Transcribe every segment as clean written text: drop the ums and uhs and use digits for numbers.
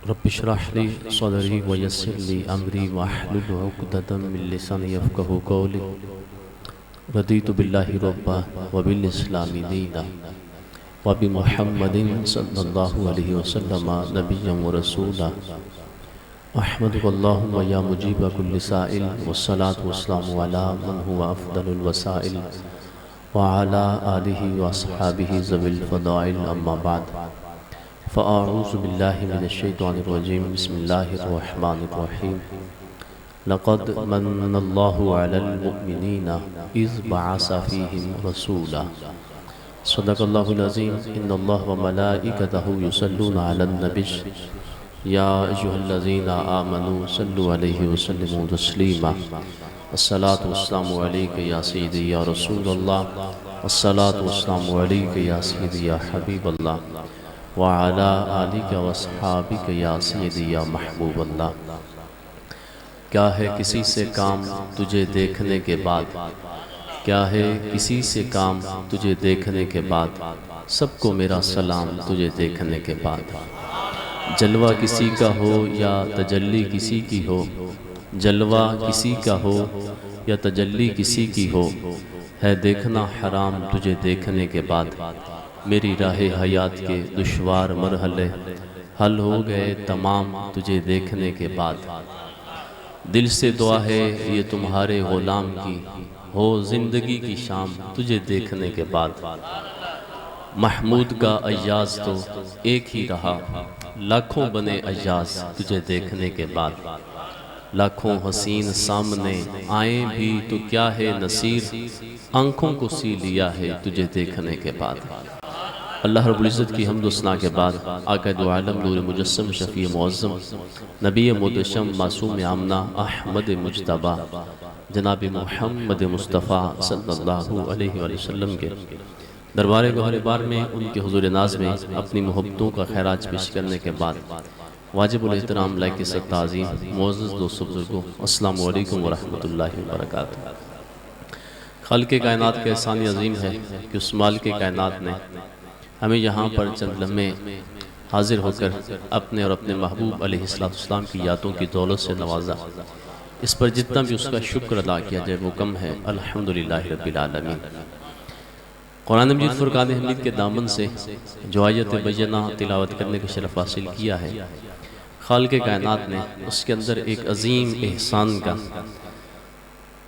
Rabbi इश्रह ली सदरी व यस्सिर ली अमरी वहलुल उक़दतम मिन लिसानी यफ़क़हू क़ौली। रदीतु बिल्लाहि रब्बा व बिल इस्लामी दीना व बि मुहम्मदिन सल्लल्लाहु अलैहि वसल्लम नबिय्यन व रसूला। अहमदुका अल्लाहुम्मा या मुजीब कुल्लि साइल वस्सलातु वस्सलामु अला मन हुवा अफ़दलुल वसाइल व अला आलिहि व अस्हाबिहि ज़विल फ़दाइल अम्मा बाद। फ़अऊज़ु बिल्लाहि मिनश्शैतानिर्रजीम बिस्मिल्लाहिर्रहमानिर्रहीम। लक़द मन्नल्लाहु अलल मुअमिनीना इज़ बअसा फ़ीहिम रसूला। सदक़ल्लाहुल अज़ीम। इन्नल्लाह व मलाइकतहु युसल्लूना अलन नबिय्य या अय्युहल्लज़ीना आमनू सल्लु अलैहि व सल्लिमू तस्लीमा। अस्सलातु वस्सलामु अलैका या सय्यदी या रसूलल्लाह। अस्सलातु वस्सलामु अलैका या सय्यदी या हबीबल्लाह व अला आलिका व अस्हाबिका या सय्यदी या महबूबल्लाह। क्या है किसी से काम तुझे देखने के बाद, क्या है किसी से काम तुझे देखने के बाद, सबको मेरा सलाम तुझे देखने के बाद। जलवा किसी का हो या तजल्ली किसी की हो, जलवा किसी का हो या तजल्ली किसी की हो, है देखना हराम तुझे देखने के बाद। मेरी राहे हयात के दुश्वार मरहले हल हो गए तमाम तुझे देखने के बाद। दिल से दुआ है ये तुम्हारे ग़ुलाम की, हो ज़िंदगी की शाम तुझे देखने के बाद। महमूद का अय्याज़ तो एक ही रहा, लाखों बने अय्याज़ तुझे देखने के बाद। लाखों हसीन सामने आए भी तो क्या है नसीर, आँखों को सी लिया है तुझे देखने के बाद। अल्लाह रब्बुल इज़्ज़त की हम्द व सना के बाद आक़ा दो आलम नूर मुजस्सम शफ़ी मुअज़्ज़म नबी मुतशम मासूम आमना अहमद मुज्तबा जनाब मुहम्मद मुस्तफ़ा सल्लल्लाहु अलैहि वसल्लम के दरबार गौहर बार में उनके हुज़ूर नाज़ में अपनी मोहब्बतों का खैराज पेश करने के बाद वाजिबुल एहतराम लायक ताज़ीम मुअज़्ज़ज़ दोस्तों बुज़ुर्गों, अस्सलामु अलैकुम व रहमतुल्लाहि व बरकातुहू। खालिक़े कायनात का एहसान अज़ीम है कि उस मालिक़े कायनात ने हमें यहाँ पर चंद लम्हे हाजिर होकर अपने और अपने महबूब अलैहिस्सलाम की यादों की दौलत से नवाजा। इस पर जितना भी उसका शुक्र अदा किया जाए वो कम है। अल्हम्दुलिल्लाहि रब्बिल आलमीन। कुरान मजीद फुरक़ान हमीद के दामन से जो आयत बय्यना तिलावत करने का शरफ़ हासिल किया है, खालिक़े कायनात ने उसके अंदर एक अज़ीम एहसान का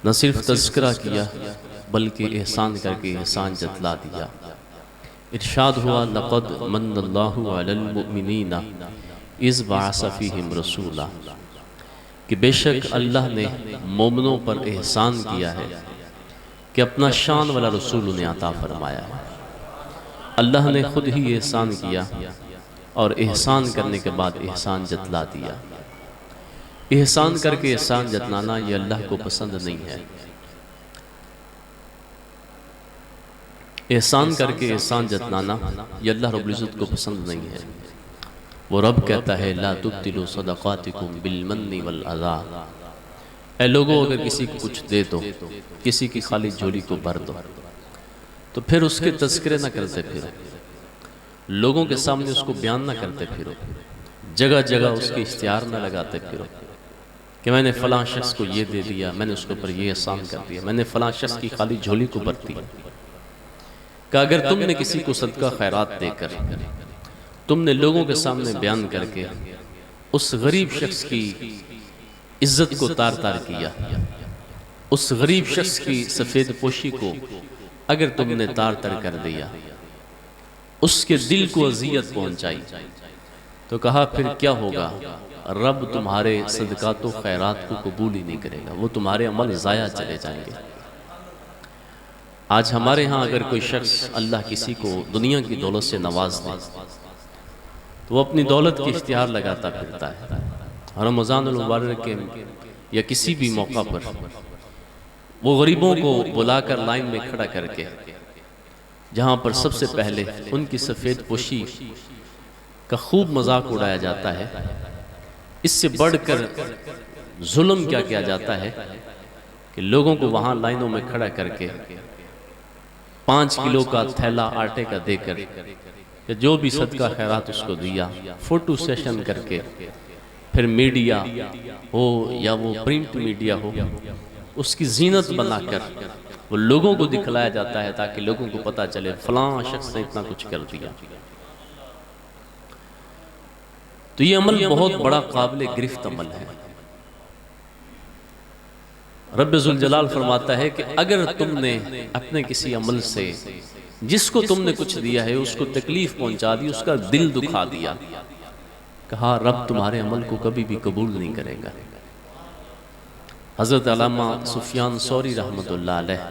न सिर्फ तज़किरा किया बल्कि एहसान करके एहसान जतला दिया। इरशाद हुआ लक़द मन्नल्लाहु अलल मुअमिनीना इज़ बअसा फ़ीहिम रसूला, कि बेशक अल्लाह ने मोमिनों पर एहसान किया है कि अपना शान वाला रसूल उन्हें अता फरमाया है। अल्लाह ने खुद ही एहसान किया और एहसान करने के बाद एहसान जतला दिया। एहसान करके एहसान जतलाना ये अल्लाह को पसंद नहीं है। एहसान करके एहसान जतलाना ये अल्लाह रब्बुल इज़्ज़त को पसंद नहीं है। वो रब कहता है ला तुब्तिलू सदक़ातिकुम बिलमन्नि वल अज़ा। ऐ लोगों, अगर किसी को कुछ दे दो, किसी की खाली झोली को भर दो, तो फिर उसके तज़किरे न करते फिरो, लोगों के सामने उसको बयान न करते फिरो, जगह जगह उसके इश्तिहार न लगाते फिरो कि मैंने फ़लाँ शख्स को ये दे दिया, मैंने उसके ऊपर ये एहसान कर दिया, मैंने फ़लाँ शख्स की खाली झोली को भर दिया। कि अगर तुमने किसी को सदका खैरात देकर तुमने लोगों के सामने बयान करके उस गरीब शख्स की इज्जत को तार तार किया, उस गरीब शख्स की सफ़ेद पोशी को अगर तुमने तार तार कर दिया, उसके दिल को अज़ियत पहुंचाई, तो कहा फिर क्या होगा, रब तुम्हारे सदकात व खैरात को कबूल ही नहीं करेगा, वो तुम्हारे अमल ज़ाया चले जाएंगे। आज हमारे यहाँ अगर कोई शख्स अल्लाह किसी को दुनिया की दौलत से नवाज दे तो वो अपनी दौलत की इश्तिहार लगाता फिरता है। रमज़ानुल मुबारक के या किसी भी मौका पर वो गरीबों को बुलाकर लाइन में खड़ा करके जहाँ पर सबसे पहले उनकी सफ़ेद पोशी का खूब मजाक उड़ाया जाता है, इससे बढ़कर जुल्म क्या किया जाता है कि लोगों को वहाँ लाइनों में खड़ा करके 5 किलो का थैला आटे का देकर कि जो भी सदका खैरात उसको दिया, फोटो सेशन करके फिर मीडिया हो या वो प्रिंट मीडिया हो, उसकी जीनत बनाकर वो लोगों को दिखलाया जाता है ताकि लोगों को पता चले फलां शख्स ने इतना कुछ कर दिया। तो ये अमल बहुत बड़ा काबिल गिरफ्त अमल है। रब जुल जलाल फरमाता है कि अगर तुमने अपने किसी अमल से जिसको तुमने कुछ दिया है उसको तकलीफ पहुंचा दी, उसका दिल दुखा दिया, कहा रब तुम्हारे अमल को कभी भी कबूल नहीं करेगा। हज़रत अल्लामा सुफियान सौरी रहमतुल्लाह अलैह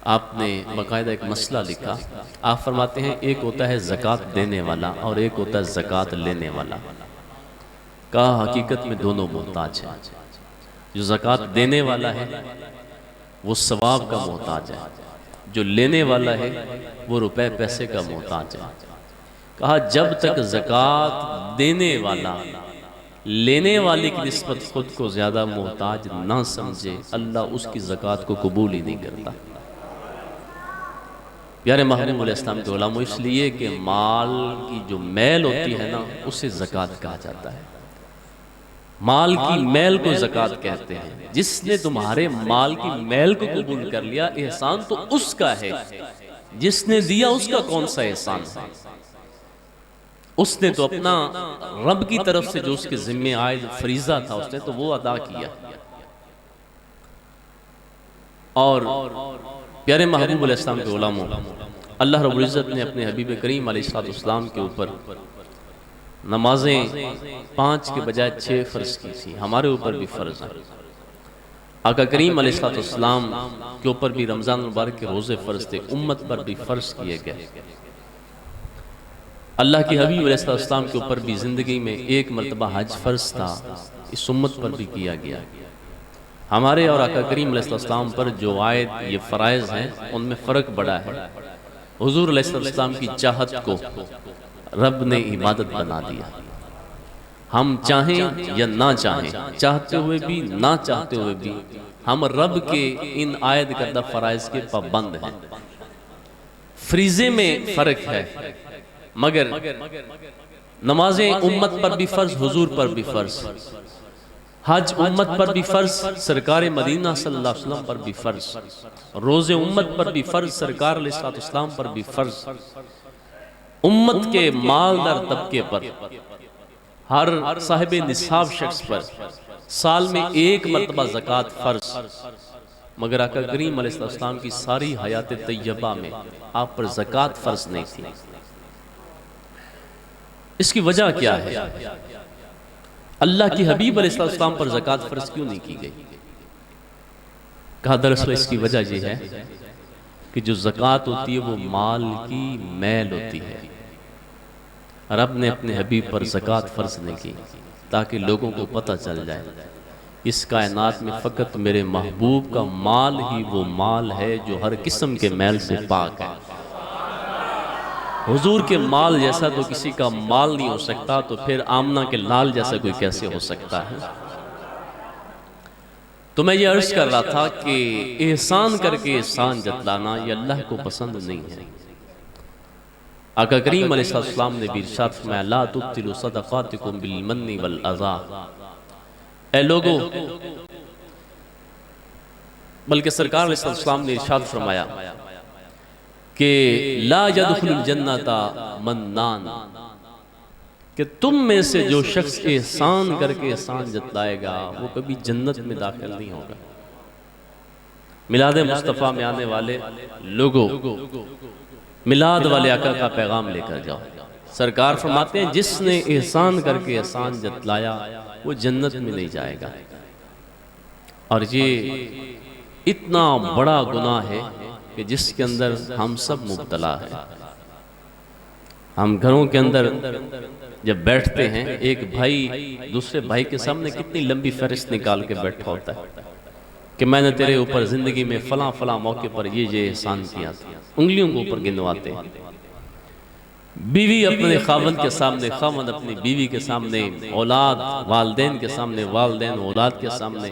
आपने बाकायदा एक मसला लिखा। आप फरमाते हैं एक होता है ज़कात देने वाला और एक होता है ज़कात लेने वाला। कहा हकीकत में दोनों मोहताज हैं। जो ज़कात देने वाला है वो सवाब का मोहताज है, जो लेने वाला है वो रुपए पैसे का मोहताज है। कहा जब तक ज़कात देने वाला लेने वाले की निस्बत खुद को ज़्यादा मोहताज ना समझे, अल्लाह उसकी ज़कात को कबूल ही नहीं करता। प्यारे महबूब अलैहिस्सलाम के उलमा, इसलिए कि माल की जो मैल होती है ना उसे ज़कात कहा जाता है। माल की मैल को ज़कात कहते हैं। जिसने तुम्हारे माल की मैल को कबूल कर लिया, एहसान तो उसका है। जिसने दिया उसका कौन सा एहसान है? उसने तो अपना रब की तरफ से जो उसके जिम्मे आयद फरीजा था उसने तो वो अदा किया। और प्यारे महबूब अलैहिस्सलाम के उलमा, अल्लाह रब्बुल इज़्ज़त ने अपने हबीब करीम अलैहिस्सलाम के ऊपर नमाजें 5 के बजाय 6 फ़र्ज़ की थी। हमारे ऊपर भी फ़र्ज़ है। आका करीम अलैहिस्सलाम के ऊपर भी रमज़ान मुबारक के रोज़े फ़र्ज़ थे, उम्मत पर भी फ़र्ज़ किए गए। अल्लाह के हबीब अलैहिस्सलाम के ऊपर भी ज़िंदगी में एक मरतबा हज फ़र्ज़ था, इस उम्मत पर भी किया गया। हमारे और आका करीम अलैहिस्सलाम पर जो आयत ये फ़राइज़ हैं उनमें फ़र्क बड़ा है। हुज़ूर अलैहिस्सलाम की चाहत को रब ने इबादत बना दिया। हम चाहें या ना चाहें, चाहते हुए भी ना चाहते हुए भी हम रब के इन आयत करदा फ़राइज़ के पाबंद हैं। फ्रीज़े में फ़र्क है, मगर नमाजें उम्मत पर भी फ़र्ज़, हुजूर पर भी फ़र्ज़, हज उम्मत पर भी फ़र्ज़, सरकार मदीना सल्लल्लाहु अलैहि वसल्लम पर भी फ़र्ज़, रोज़े उम्मत पर भी फ़र्ज़, सरकार अलैहिस्सलाम पर भी फ़र्ज़, उम्मत के मालदार तबके पर, हर साहिब निसाब शख्स पर साल में एक मरतबा ज़कात फ़र्ज़। मगर आका करीम अलैहिस्सलाम की सारी हयात तैयबा में आप पर ज़कात फ़र्ज़ नहीं थी। इसकी वजह क्या है? अल्लाह की हबीब अलैहिस्सलाम पर ज़कात फ़र्ज़ क्यों नहीं की गई? कहा दरअसल इसकी वजह यह है कि जो ज़कात होती है वो माल की मैल होती है। रब ने अपने हबीब पर ज़कात फ़र्ज़ नहीं की ताकि लोगों को पता चल जाए इस कायनात में फ़कत मेरे महबूब का माल ही वो माल है जो हर किस्म के मैल से पाक है। हुजूर के माल जैसा तो किसी का माल नहीं हो सकता, तो फिर आमना के लाल जैसा कोई कैसे हो सकता है? तो मैं ये अर्ज़ कर रहा था कि एहसान करके एहसान जतलाना ये अल्लाह को पसंद नहीं है। आका करीम अलैहिस्सलाम ने भी इरशाद फरमाया, ला तुब्तिलू सदक़ातिकुम बिल मन्नि वल अज़ा। ऐ लोगों, बल्कि सरकार अलैहिस्सलाम ने इरशाद फरमाया कि ला यदखुलुल जन्नता मन्नान, कि तुम में से जो शख्स एहसान करके एहसान जतलाएगा वो कभी जन्नत में दाखिल नहीं होगा। मिलाद मुस्तफ़ा में आने वाले लोगों, मिलाद वाले आका का पैगाम लेकर जाओ। सरकार फरमाते हैं जिसने एहसान करके एहसान जतलाया वो जन्नत में नहीं जाएगा। और ये इतना बड़ा गुनाह है कि जिसके अंदर हम सब मुब्तला हैं। हम घरों के अंदर जब बैठते हैं, एक भाई दूसरे भाई के सामने कितनी लंबी फहरिस्त निकाल के बैठा होता है कि मैंने तेरे ऊपर ज़िंदगी में फ़लाँ फ़लाँ मौके पर ये एहसान किया था, उंगलियों के ऊपर गिनवाते हैं। बीवी अपने खावंद के सामने, खावंद अपनी बीवी के सामने, औलाद वालदैन के सामने, वालदैन औलाद के सामने।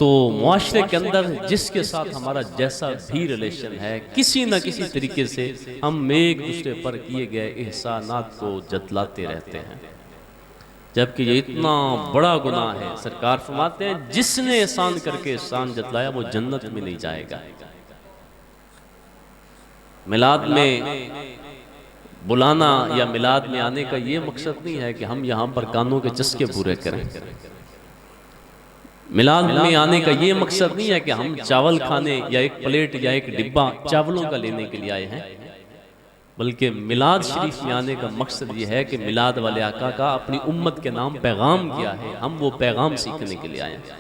तो मुआशरे के अंदर जिसके साथ हमारा जैसा भी रिलेशन है, किसी न किसी तरीके से हम एक दूसरे पर किए गए एहसानात को जतलाते रहते हैं, जबकि ये इतना बड़ा गुनाह है। सरकार फरमाते हैं जिसने एहसान करके एहसान जतलाया वो जन्नत में नहीं जाएगा। मिलाद में बुलाना या मिलाद में आने का ये मकसद नहीं है कि हम यहाँ पर कानों के चस्के पूरे करें। मिलाद में आने का ये मकसद नहीं है कि हम चावल खाने या एक प्लेट या एक डिब्बा चावलों का लेने के लिए आए हैं, बल्कि मिलाद शरीफ में आने का मकसद ये है कि मिलाद वाले आका का अपनी उम्मत के नाम पैगाम किया है, हम वो पैगाम सीखने के लिए आए हैं।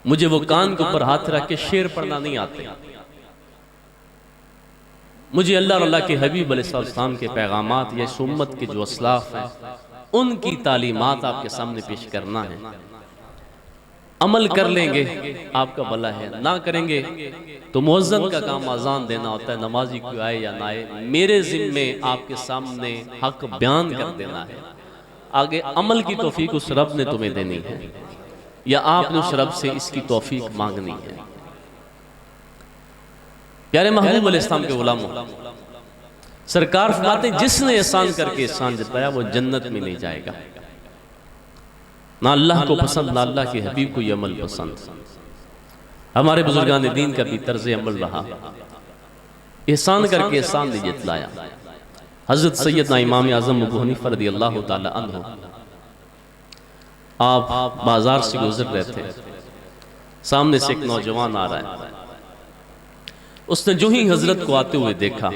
मुझे वो कान के ऊपर हाथ रख के शेर पढ़ना नहीं आते, मुझे अल्लाह और अल्लाह के हबीब अलैहिस्सलाम के पैगामात या इस उम्मत के जो असलाफ हैं उनकी तालीमात आपके सामने पेश करना है। अमल कर लेंगे आपका भला है, ना करेंगे तो मुअज्जिन का काम अजान देना होता है, नमाजी कोई आए या ना आए, मेरे जिम्मे आपके सामने हक बयान कर देना है। आगे अमल की तौफीक उस रब ने तुम्हें देनी है या आपने उस रब से इसकी तौफीक मांगनी है। प्यारे महबूब अलैहिस्सलाम के गुलामों, सरकार फरमाते जिसने एहसान करके एहसान जताया वो जन्नत में नहीं जाएगा। ना अल्लाह को पसंद, ना अल्लाह के हबीब को ये अमल पसंद। हमारे बुजुर्गान दीन का भी तर्ज अमल रहा, एहसान करके एहसान नहीं जतलाया। हजरत सैयदना इमाम आज़म अबू हनीफा रज़ियल्लाहु ताला अन्हु आप बाजार से गुजर रहे थे, सामने से एक नौजवान आ रहा है। उसने जो ही हजरत को आते हुए देखा,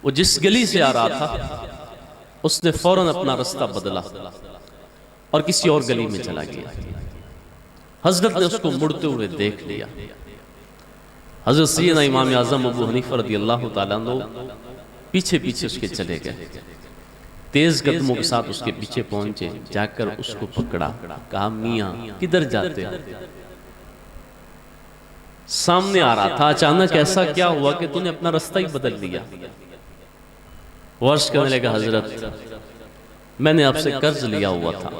वो जिस गली से आ रहा था उसने फौरन अपना रास्ता बदला और किसी और गली में चला गया। हजरत ने उसको मुड़ते हुए देख लिया। हजरत सैयदना इमाम आज़म अबू हनीफा रज़ियल्लाहु ताला अन्हु पीछे पीछे उसके चले गए, तेज कदमों के साथ उसके पीछे पहुंचे, जाकर उसको पकड़ा, कहा मियाँ किधर जाते हो? सामने आ रहा था, अचानक ऐसा क्या हुआ कि तूने अपना रास्ता ही बदल लिया? वर्ष करने लगा, हजरत मैंने आपसे कर्ज लिया हुआ था,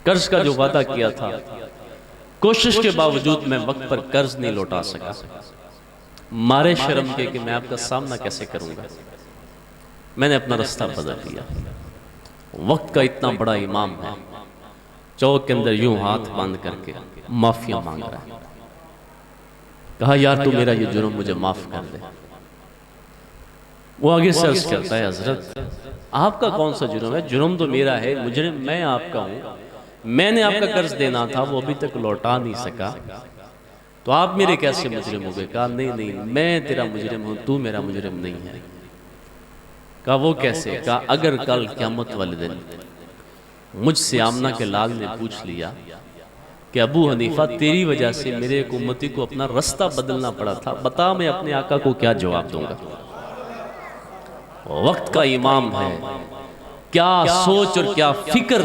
कर्ज का जो वादा किया था, कोशिश के बावजूद मैं वक्त पर कर्ज नहीं लौटा सका, मारे शर्म के कि मैं आपका सामना कैसे करूंगा, मैंने अपना रास्ता बदल लिया। वक्त का इतना बड़ा इमाम है, चौक के अंदर यूं हाथ बांध करके माफिया मांग रहा है। कहा यार तू मेरा ये जुर्म मुझे माफ कर दे। वो आगे से अर्ज करता है हजरत आपका कौन सा जुर्म है? जुर्म तो मेरा है, मुजरिम मैं आपका हूँ, मैंने आपका कर्ज देना था वो अभी तक लौटा नहीं सका, तो आप मेरे कैसे मुजरिम हो गए? कहा नहीं नहीं मैं तेरा मुजरिम हूँ, तू मेरा मुजरिम नहीं है। कहा वो कैसे? कहा अगर कल क़यामत वाले दिन मुझसे आमना के लाल ने पूछ लिया कि अबू हनीफा तेरी वजह से मेरे एक उम्मती को अपना रास्ता बदलना पड़ा था, बता मैं अपने आका को क्या जवाब दूंगा? वक्त का इमाम है, क्या सोच और क्या फिक्र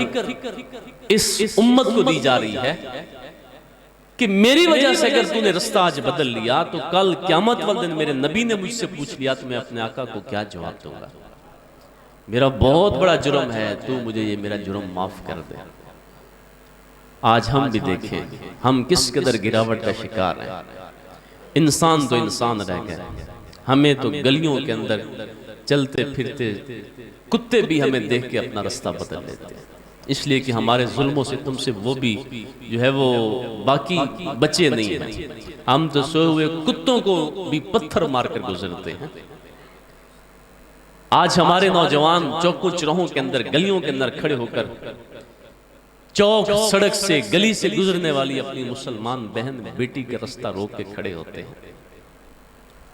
इस उम्मत को दी जा रही है कि मेरी वजह से अगर तूने रास्ता आज बदल लिया तो कल क़यामत वाले दिन मेरे नबी ने मुझसे पूछ लिया तो मैं अपने आका को क्या जवाब दूंगा? मेरा बहुत बड़ा जुर्म है, तू मुझे ये मेरा जुर्म माफ कर दे। आज हम भी देखें हम किस कदर गिरावट का शिकार हैं। इंसान तो इंसान रह गए, हमें तो गलियों के अंदर चलते फिरते कुत्ते भी हमें देख के अपना रास्ता बदल लेते हैं, इसलिए कि हमारे जुल्मों से तुमसे वो भी जो है वो बाकी बचे नहीं हैं। हम तो सोए हुए कुत्तों को भी पत्थर मारकर गुजरते हैं। आज हमारे नौजवान चौकों चौराहों के अंदर गलियों के अंदर खड़े होकर चौक सड़क से गली से गुजरने वाली अपनी मुसलमान बहन बेटी का रास्ता रोक के खड़े होते हैं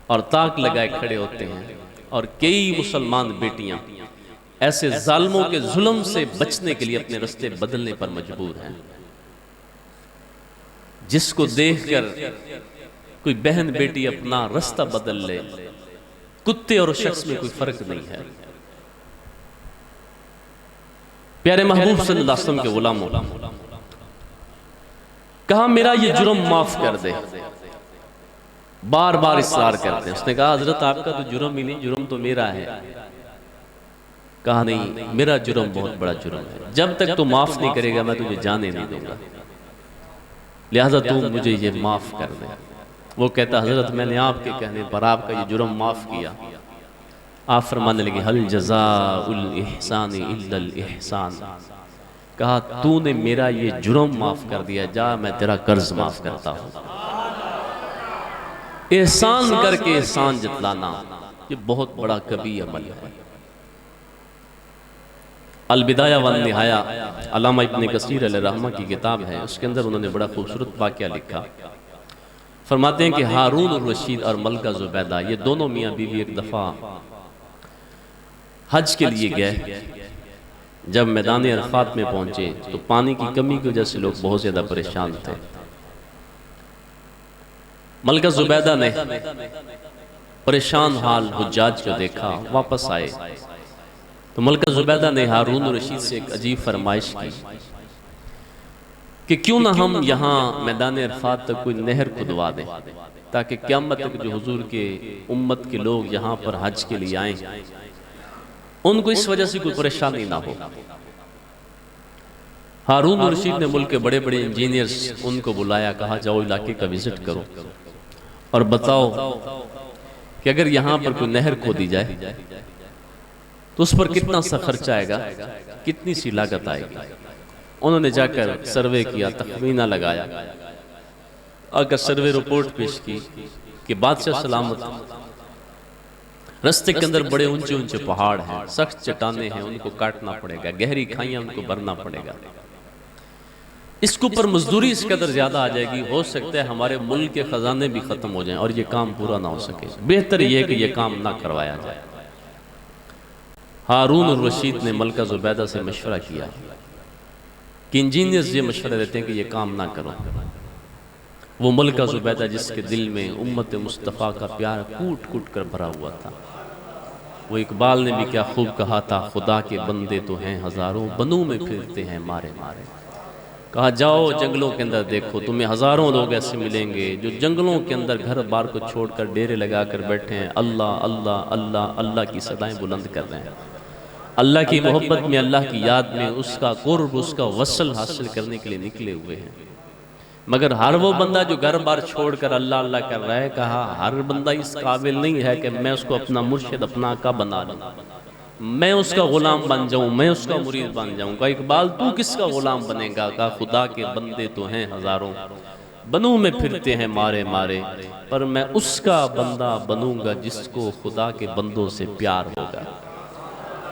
और ताक लगाए खड़े होते हैं, और कई मुसलमान बेटियां ऐसे जालिमों के जुल्म से बचने के लिए अपने रास्ते बदलने पर मजबूर हैं। जिसको देखकर कोई बहन बेटी अपना रास्ता बदल ले, कुत्ते और शख्स में कोई फर्क नहीं है। प्यारे महबूब सल्लल्लाहु अलैहि वसल्लम के गुलामों, कहा मेरा ये जुर्म माफ कर दे, बार बार इसरार करते हैं। उसने कहा हजरत आपका तो जुर्म ही नहीं, जुर्म तो मेरा है। कहा नहीं, मेरा जुर्म बहुत बड़ा जुर्म है, जब तक तू माफ़ नहीं करेगा मैं तुझे जाने नहीं दूंगा, लिहाजा तू मुझे ये माफ़ कर दे। वो कहता हज़रत मैंने आपके कहने पर आपका ये जुर्म माफ़ किया। आप फरमाने लगे हल जज़ाउल इहसान इल्लल इहसान। कहा तूने मेरा ये जुर्म माफ़ कर दिया, जा मैं तेरा कर्ज माफ़ करता हूँ। एहसान करके एहसान जतलाना ये बहुत बड़ा कभी अमल है। अलबिदाया वन निहाया अल्लामा इब्न कसीर अलैहिर्रहमा की किताब है, उसके अंदर उन्होंने बड़ा खूबसूरत वाक़या लिखा। फरमाते हैं कि हारून और रशीद और मलका ज़ुबैदा ये दोनों मियाँ बीवी एक दफ़ा हज के लिए गए। जब मैदान अरफात में पहुंचे तो पानी की कमी की वजह से लोग बहुत ज़्यादा परेशान थे। मलका ज़ुबैदा ने परेशान हाल हुज्जाज को देखा, वापस आए तो मलका ज़ुबैदा ने हारून और रशीद से एक अजीब फरमाइश की कि क्यों ना हम यहाँ मैदान अरफात तक कोई नहर खुदवा दें ताकि क़यामत तक जो हुजूर के उम्मत के लोग यहाँ पर हज के लिए आएँ उनको इस वजह से कोई परेशानी ना हो। हारून और रशीद ने मुल्क के बड़े बड़े इंजीनियर्स उनको बुलाया, कहा जाओ इलाके का विजिट करो और बताओ कि अगर यहाँ पर कोई नहर खोदी जाए तो उस पर कितना सा खर्चा आएगा, कितनी सी लागत आएगी। उन्होंने जाकर सर्वे किया, तखमीना लगाया, आकर सर्वे रिपोर्ट पेश की कि बादशाह सलामत रास्ते के अंदर बड़े ऊंचे ऊंचे पहाड़ हैं, सख्त चट्टाने हैं, उनको काटना पड़ेगा, गहरी खाइयां उनको भरना पड़ेगा, इसके ऊपर मजदूरी इस कदर ज्यादा आ जाएगी, हो सकता है हमारे मुल्क के खजाने भी खत्म हो जाएं और ये काम पूरा ना हो सके। बेहतर यह है कि यह काम ना करवाया जाए। हारून और रशीद ने मलका ज़ुबैदा से मशवरा किया कि इंजीनियर्स ये मशवरा देते हैं कि यह काम ना करो। वो मलका ज़ुबैदा जिसके दिल में उम्मत मुस्तफ़ा का प्यार कूट कूट कर भरा हुआ था। वो इकबाल ने भी क्या खूब कहा था, खुदा के बंदे तो हैं हज़ारों, बनू में फिरते हैं मारे मारे। कहा जाओ जंगलों के अंदर देखो, तुम्हें हज़ारों लोग ऐसे मिलेंगे जो जंगलों के अंदर घर बार को छोड़कर डेरे लगा कर बैठे हैं, अल्लाह अल्लाह अल्लाह अल्लाह की सदाएं बुलंद कर रहे हैं, अल्लाह की मोहब्बत में, अल्लाह की याद में, उसका कुर्ब, उसका वसल हासिल करने के लिए निकले हुए हैं। मगर हर वो बंदा जो घर बार छोड़कर अल्लाह अल्लाह कर रहा है, कहा हर बंदा इस काबिल नहीं है कि मैं उसको अपना मुर्शिद, अपना आका बना लूँ, मैं उसका गुलाम बन जाऊं, मैं उसका मुरीद बन जाऊं। कहा इकबाल तू किसका गुलाम बनेगा? कहा खुदा के बंदे तो हैं हजारों, बनू में फिरते हैं मारे मारे, पर मैं उसका बंदा बनूंगा जिसको खुदा के बंदों से प्यार होगा।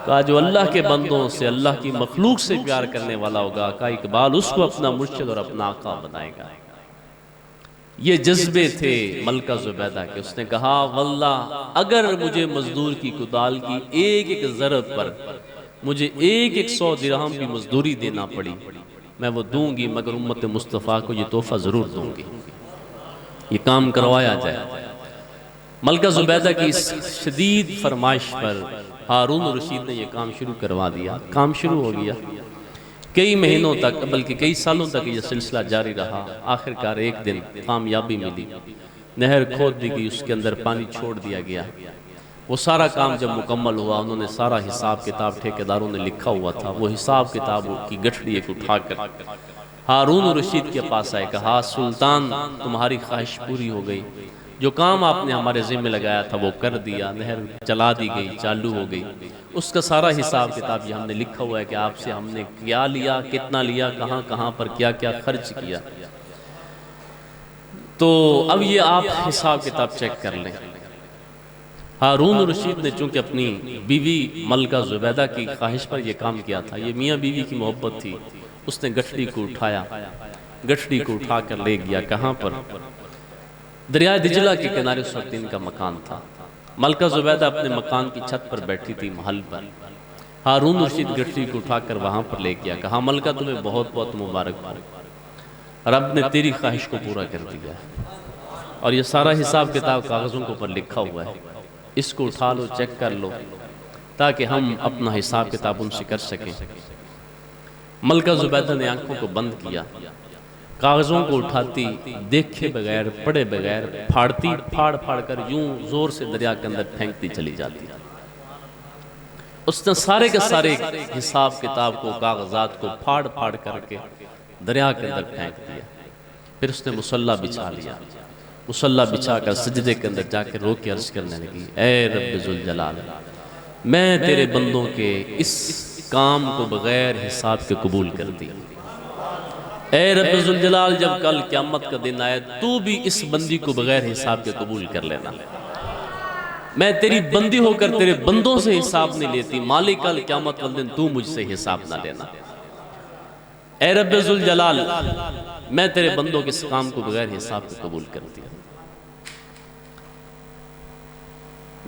कहा जो अल्लाह के बंदों से, अल्लाह की मखलूक से प्यार करने वाला होगा, कहा इकबाल उसको अपना मुर्शिद और अपना आका बनाएगा। ये जज्बे थे मलका ज़ुबैदा के। उसने कहा वल्लाह अगर मुझे मजदूर की कुदाल की एक एक ज़रब पर मुझे एक एक 100 दिरहम की मजदूरी देना पड़ी, मैं वो दूंगी, मगर उम्मत मुस्तफ़ा को ये तोहफा ज़रूर दूंगी, ये काम करवाया जाए। मलका ज़ुबैदा की इस शदीद फरमाइश पर हारून रशीद ने यह काम शुरू करवा दिया। काम शुरू हो गया, कई महीनों तक बल्कि कई सालों तक यह सिलसिला जारी रहा। आखिरकार एक दिन कामयाबी मिली, नहर खोद दी गई, उसके अंदर पानी छोड़ दिया गया। वो सारा काम जब मुकम्मल हुआ, उन्होंने सारा हिसाब किताब ठेकेदारों ने लिखा हुआ था, वो हिसाब किताब की गठड़ी एक उठाकर हारून रशीद के पास आए। कहा सुल्तान तुम्हारी ख्वाहिश पूरी हो गई, जो काम आपने हमारे ज़िम्मे लगाया था वो कर दिया, नहर चला दी गई, चालू हो गई, उसका सारा हिसाब किताब ये हमने लिखा हुआ है कि आपसे हमने क्या लिया, कितना लिया, कहाँ कहाँ पर क्या क्या खर्च किया। तो अब ये आप हिसाब किताब चेक कर लें। हारून रशीद ने चूंकि अपनी बीवी मलका ज़ुबैदा की ख्वाहिश पर यह काम किया था, ये मियाँ बीवी की मोहब्बत थी, उसने गठड़ी को उठाया, गठड़ी को उठा कर ले गया कहाँ पर, दरिया दिजला के किनारे उस वक्त इनका मकान था। मलका ज़ुबैदा अपने मकान की छत पर बैठी थी महल पर। हारून रशीद गठरी को उठाकर वहाँ पर ले गया। कहा मलका तुम्हें बहुत बहुत मुबारक हो, रब ने तेरी ख्वाहिश को पूरा कर दिया है और ये सारा हिसाब किताब कागज़ों के ऊपर लिखा हुआ है, इसको उठा लो, चेक कर लो, ताकि हम अपना हिसाब किताब उनसे कर सकें। मलका ज़ुबैदा ने आंखों को बंद किया, कागज़ों को उठाती, देखे बगैर, पढ़े बगैर, फाड़ती, फाड़ फाड़ कर यूं जोर से दरिया के अंदर फेंकती चली जाती। उसने सारे के सारे हिसाब किताब को, कागजात को फाड़ फाड़ करके दरिया के अंदर फेंक दिया। फिर उसने मुसल्ला बिछा लिया, मुसल्ला बिछा कर सजदे के अंदर जाकर रो के अर्ज करने लगी, ए रब्बे जुल जलाल, मैं तेरे बंदों के इस काम को बगैर हिसाब के कबूल कर दी। ए रब्बे जुल जलाल, जब कल क़यामत का दिन आए तू भी इस बंदी को बगैर हिसाब के कबूल कर लेना। मैं तेरी बंदी होकर तेरे बंदों से हिसाब नहीं लेती, मालिक कल क़यामत वाले दिन तू मुझसे हिसाब ना लेना। ए रब्बे जुल जलाल, मैं तेरे बंदों के इस काम को बगैर हिसाब के कबूल करती हूं।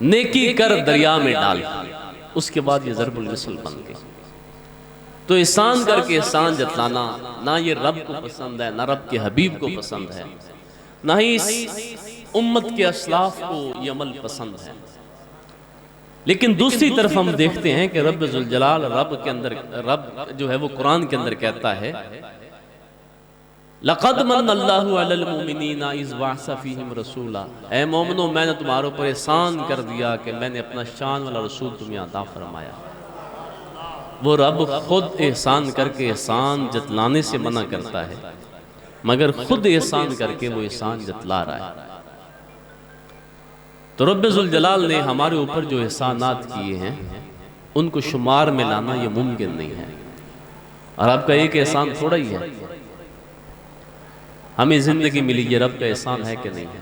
नेकी कर दरिया में डाल, उसके बाद ये ज़रबुल मिसल बन गई। तो एहसान करके एहसान जतलाना ना ये रब को पसंद है, ना रब के हबीब को पसंद है, ना ही इस उम्मत के असलाफ को ये अमल पसंद है। लेकिन दूसरी तरफ हम देखते हैं कि रब जुल जलाल, रब के अंदर, रब जो है वो कुरान के अंदर कहता है, लक़द मन्नल्लाहु अलल मुमिनीना इज़ बअसा फ़ीहिम रसूला, ऐ मोमिनो मैंने तुम्हारे ऊपर एहसान कर दिया कि मैंने अपना शान वाला रसूल तुम्हें अता फरमाया। वो रब खुद एहसान करके एहसान जतलाने से मना करता है, मगर खुद एहसान करके वो एहसान जतला रहा है। तो रब्बे जुल जलाल ने हमारे ऊपर जो एहसानात किए हैं उनको शुमार में लाना ये मुमकिन नहीं है। और आपका एक एहसान थोड़ा ही है, हमें ज़िंदगी मिली, ये रब का एहसान है कि नहीं है?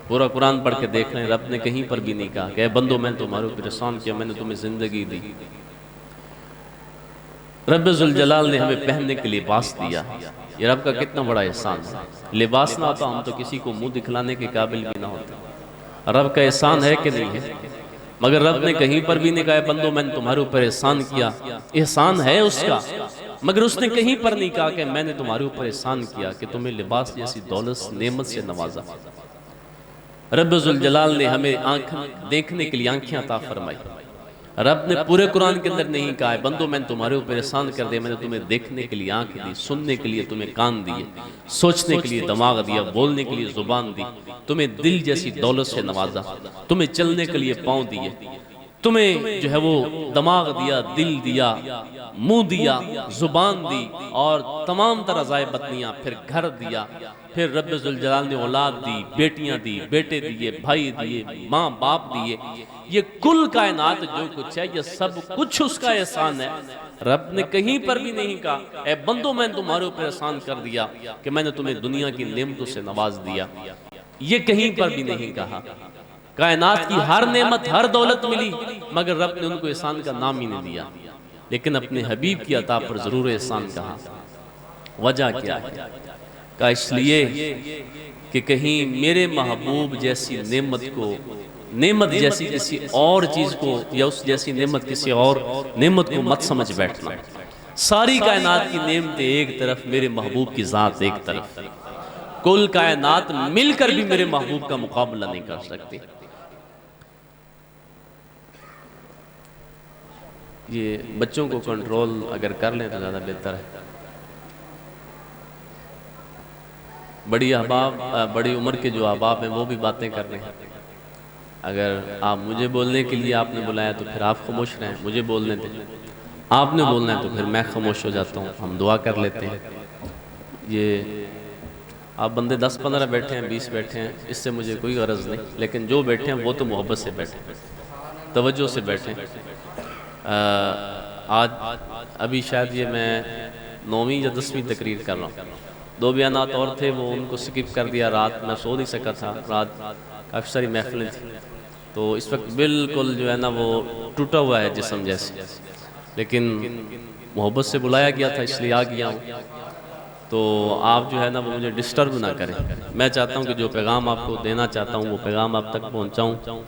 पूरा कुरान पढ़ के देख रहे हैं, रब ने कहीं पर भी नहीं कहा कि बंदो मैंने तुम्हारे ऊपर एहसान किया, मैंने तुम्हें ज़िंदगी दी। रब्बे जुल जलाल ने हमें पहनने के लिबास दिया, ये रब का कितना बड़ा एहसान है। लिबास ना होता हम तो किसी को मुंह दिखलाने के काबिल भी ना होते। रब का एहसान है कि नहीं है? मगर रब ने कहीं पर भी नहीं कहा बंदो मैंने तुम्हारे ऊपर एहसान किया, एहसान है उसका, मगर उसने कहीं पर नहीं कहा कि मैंने तुम्हारे ऊपर एहसान किया कि तुम्हें लिबास जैसी दौलत नेमत से नवाजा। रब जुल जलाल ने हमें आँख देखने के लिए आंखें अता फरमाई। रब ने पूरे कुरान के अंदर नहीं कहा बंदो मैंने तुम्हारे ऊपर एहसान कर दिया, मैंने तुम्हें देखने के लिए आंख दी, सुनने के लिए तुम्हें कान दिए, सोचने के लिए दिमाग दिया, बोलने के लिए जुबान दी, तुम्हें दिल जैसी दौलत से नवाजा, तुम्हें चलने के लिए पाँव दिए, तुम्हें जो है वो दिमाग दिया, दिल दिया, मुंह दिया, जुबान दी और तमाम तरह ज़ाय बतनियाँ, फिर घर दिया, फिर रब्बे जुल जलाल ने औलाद दी, बेटियां दी, बेटे दिए, भाई दिए, माँ बाप दिए, ये कुल कायनात जो कुछ है ये सब कुछ उसका एहसान है। रब ने कहीं पर भी नहीं कहा ए बंदो मैंने तुम्हारे ऊपर एहसान कर दिया कि मैंने तुम्हें दुनिया की नेमतों से नवाज दिया, ये कहीं पर भी नहीं कहा। कायनात की हर नेमत, हर दौलत मिली, मगर रब ने उनको एहसान का नाम ही नहीं दिया। लेकिन अपने हबीब की अता पर जरूर एहसान कहा। वजह क्या है? का इसलिए कि कहीं मेरे महबूब जैसी नेमत को, नेमत जैसी किसी और चीज़ को या उस जैसी नेमत किसी और नेमत को मत समझ बैठना। सारी कायनात की नेमतें एक तरफ, मेरे महबूब की ज़ात एक तरफ, कुल कायनात मिलकर भी मेरे महबूब का मुकाबला नहीं कर सकती। ये बच्चों को कंट्रोल अगर कर लें तो ज़्यादा बेहतर है। बड़ी अहबाब, बड़ी उम्र के जो अहबाब हैं वो भी बातें कर रहे हैं। अगर आप मुझे बोलने के लिए आपने बुलाया तो फिर आप खामोश रहें, मुझे बोलने दें। आपने बोलना है तो फिर मैं खामोश हो जाता हूँ, हम दुआ कर लेते हैं। ये आप बंदे 10-15 बैठे हैं, 20 बैठे हैं, इससे मुझे कोई गरज नहीं, लेकिन जो बैठे हैं वो तो मोहब्बत से बैठे, तवज्जो से बैठे। आज अभी शायद ये मैं 9वीं या 10वीं तकरीर कर रहा हूँ। 2 बयानात और थे, वो उनको स्किप कर दिया। रात मैं सो नहीं सका था, रात काफ़ी सारी महफिलें थी, तो इस वक्त बिल्कुल जो है ना वो टूटा हुआ है जिस्म जैसे, लेकिन मोहब्बत से बुलाया गया था इसलिए आ गया हूँ। तो आप जो है ना वो मुझे डिस्टर्ब ना करें। मैं चाहता हूँ कि जो पैगाम आपको देना चाहता हूँ वो पैगाम आप तक पहुँचाऊँ।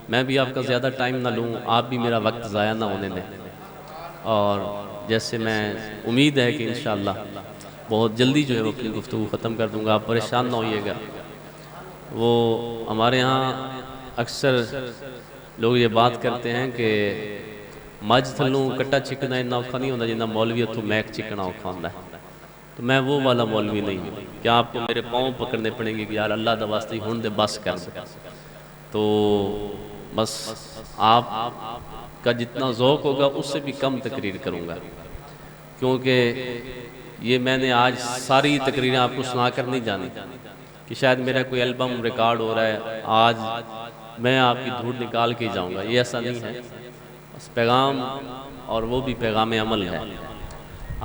मैं भी आपका ज़्यादा टाइम ना लूँ, आप भी मेरा वक्त ज़ाया ना होने दें। और जैसे मैं उम्मीद है कि इंशाअल्लाह बहुत जल्दी जो है वो अपनी गुफ्तगू ख़त्म कर दूँगा, आप परेशान ना होइएगा। वो हमारे यहाँ अक्सर लोग ये बात करते हैं कि मज थल्लों कट्टा चिकना इन्ना औखा नहीं होता जिन्ना मौलवी हथों मैक चिकना औखा होता है। तो मैं वो वाला मौलवी नहीं हूँ। क्या आपको मेरे पाँव पकड़ने पड़ेंगे कि यार अल्लाह दा वास्ते हुण दे बस कर दे। तो बस आप का जितना ज़ौक़ होगा उससे भी कम तकरीर करूँगा, क्योंकि ये मैंने आज सारी तकरीरें आपको सुना कर नहीं जानी कि शायद मेरा कोई एल्बम रिकॉर्ड हो रहा है, आज मैं आपकी धूड़ निकाल के जाऊँगा, ये ऐसा नहीं है। बस पैगाम, और वो भी पैगाम अमल है।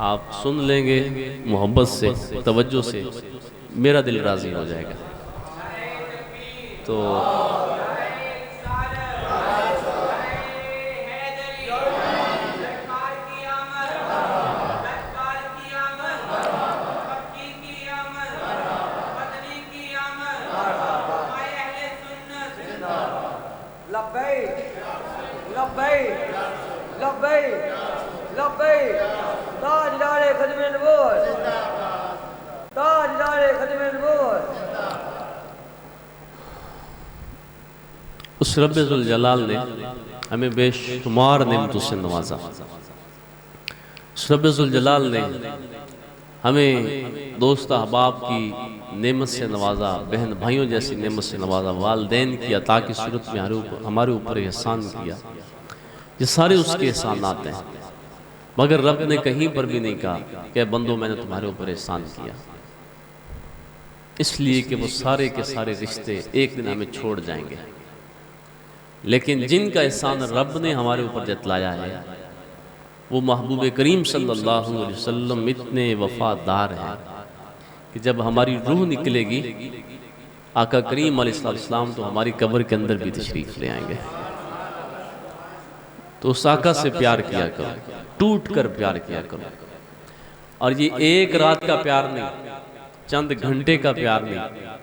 आप सुन लेंगे मोहब्बत से, तवज्जो से, मेरा दिल राज़ी हो जाएगा। तो उस रब्बे ज़ुल जलाल ने हमें बेशुमार नेमतों से नवाजा। उस रब्बे ज़ुल जलाल ने हमें दोस्त अहबाब की नेमत से नवाजा, बहन भाइयों जैसी नेमत से नवाजा, वालदैन की अता की सूरत में हमारे ऊपर एहसान किया। ये सारे उसके एहसानात हैं, मगर रब ने कहीं पर भी नहीं कहा कि बंदो मैंने तुम्हारे ऊपर एहसान किया, इसलिए कि वो सारे के सारे रिश्ते एक दिन हमें छोड़ जाएंगे। लेकिन जिनका एहसान रब ने हमारे ऊपर जतलाया है, वो महबूब करीम सल्लल्लाहु अलैहि वसल्लम इतने वफादार हैं कि जब हमारी रूह निकलेगी, आका करीम अलैहिस्सलाम तो हमारी कब्र के अंदर भी तशरीफ़ ले आएंगे। तो उस आका से प्यार किया करो, टूट कर प्यार किया करो। और ये एक रात का प्यार नहीं, चंद घंटे का प्यार नहीं।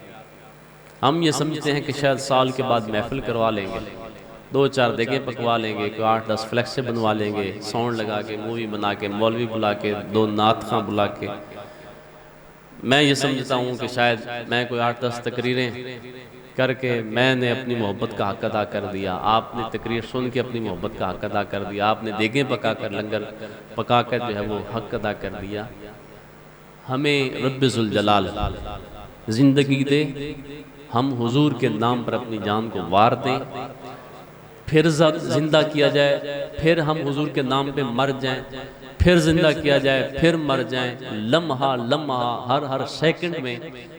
हम ये समझते हैं कि शायद साल के बाद महफिल करवा लेंगे, 2-4 देगें पकवा लेंगे, कोई 8-10 फ्लैक्स बनवा लेंगे, साउंड लगा के, मूवी बना के, मौलवी बुला के, 2 नात खां बुला के। मैं ये समझता हूँ कि शायद मैं कोई 8-10 तकरीरें करके मैंने अपनी मोहब्बत का हक अदा कर दिया, आपने तकरीर सुन के अपनी मोहब्बत का हक अदा कर दिया, आपने देगें पका कर, लंगर पका कर जो है वो हक अदा कर दिया। हमें रब्बे ज़ुल जलाल ज़िंदगी दे, हम हुजूर के नाम पर अपनी जान को वार दें, फिर जिंदा किया जाए, फिर हम हुजूर के नाम पे मर जाएं, फिर जिंदा किया जाए, फिर मर जाएं। लम्हा लम्हा, हर सेकंड में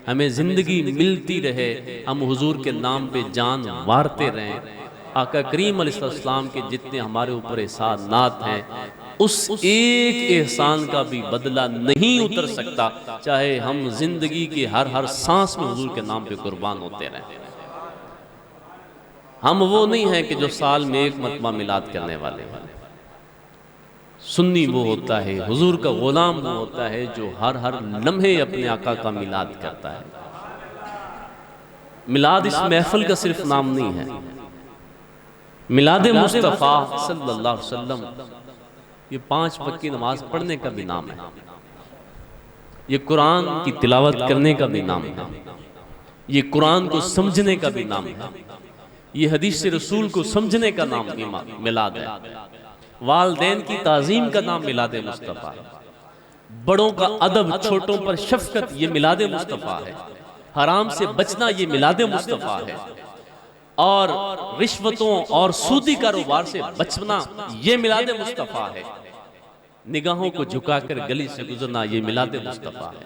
हमें ज़िंदगी मिलती रहे, हम हुजूर के नाम पे जान वारते रहें। आका करीम अलैहिस्सलाम के जितने हमारे ऊपर एहसानात हैं, उस एक एहसान का भी बदला नहीं उतर सकता, चाहे हम जिंदगी के हर सांस में हुजूर के नाम पे कुर्बान होते रहें। हम वो नहीं हैं कि जो साल में एक मरतबा मिलाद करने वाले हैं। सुन्नी वो होता है, हुजूर का गुलाम वो होता है जो हर लम्हे अपने आका का मिलाद करता है। मिलाद इस महफिल का सिर्फ नाम नहीं है, मिलाद मुस्तफ़ा सल्लल्लाहु अलैहि वसल्लम ये 5 वक्त की नमाज पढ़ने का भी नाम है, ये कुरान की तिलावत करने का भी नाम है, ये कुरान को समझने का भी नाम है, ये हदीस से रसूल को समझने का नाम मिलाद है, वालदैन की ताज़ीम का नाम मिलाद मुस्तफ़ा है, बड़ों का अदब, छोटों पर शफकत ये मिलाद मुस्तफ़ा है, हराम से बचना ये मिलाद मुस्तफ़ा है, और रिश्वतों और सूदी कारोबार से बचना ये मिलाद मुस्तफ़ा है, निगाहों को झुकाकर गली से गुजरना ये मिलाद मुस्तफ़ा है,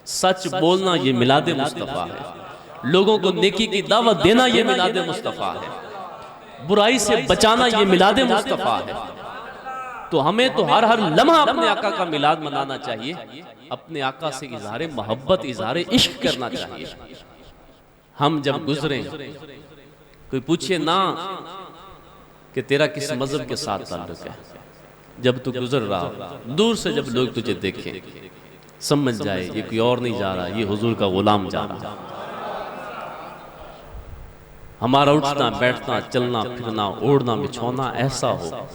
सच बोलना ये मिलाद मुस्तफ़ा है, लोगों को नेकी की दावत देना ये मिलाद मुस्तफ़ा है, बुराई से बचाना ये मिलाद मुस्तफ़ा है। तो हमें तो हर लम्हा अपने आका का मिलाद मनाना चाहिए, अपने आका से इज़हारे मोहब्बत, इज़हारे इश्क करना चाहिए। हम जब गुजरे, कोई पूछे ना कि तेरा किस मजहब के साथ ताल्लुक है, जब तू गुजर रहा, दूर से जब लोग तुझे देखें, समझ जाए ये कोई और नहीं जा रहा, ये हुजूर का गुलाम जा रहा। हमारा उठना बैठना, चलना फिरना, ओढ़ना बिछौना ऐसा हो,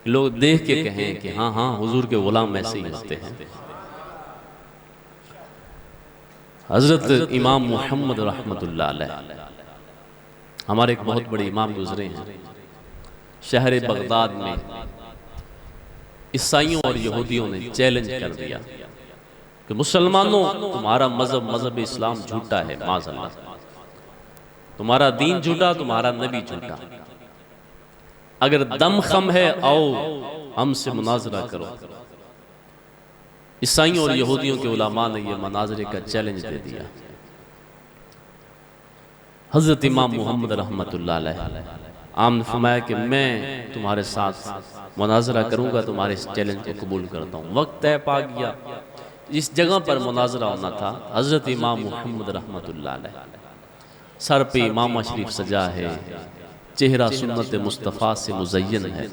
लोग देख के कहें कि हाँ हाँ हुजूर के गुलाम ऐसे ही होते हैं। हजरत इमाम मोहम्मद रहमतुल्लाह अलैह, हमारे एक बहुत बड़े इमाम गुजरे हैं, शहर बगदाद में ईसाइयों और यहूदियों ने चैलेंज कर दिया कि मुसलमानों तुम्हारा मजहब इस्लाम झूठा है, माज़अल्लाह, तुम्हारा दीन झूठा, तुम्हारा नबी झूठा। अगर दम खम है आओ हमसे मुनाजरा करो। ईसाइयों और यहूदियों के उलमा ने यह मुनाजरे का चैलेंज दे दिया। हजरत इमाम मोहम्मद रहमतुल्लाह अलैह आमने फरमाया कि मैं तुम्हारे साथ मुनाजरा करूंगा, तुम्हारे इस चैलेंज को कबूल करता हूँ। वक्त तय पा गया, इस जगह पर मुनाजरा होना था। हजरत इमाम मोहम्मद रहमतुल्लाह अलैह, सर पे इमामा शरीफ सजा है, चेहरा सुन्नत मुस्तफ़ा से मुज़य्यन है,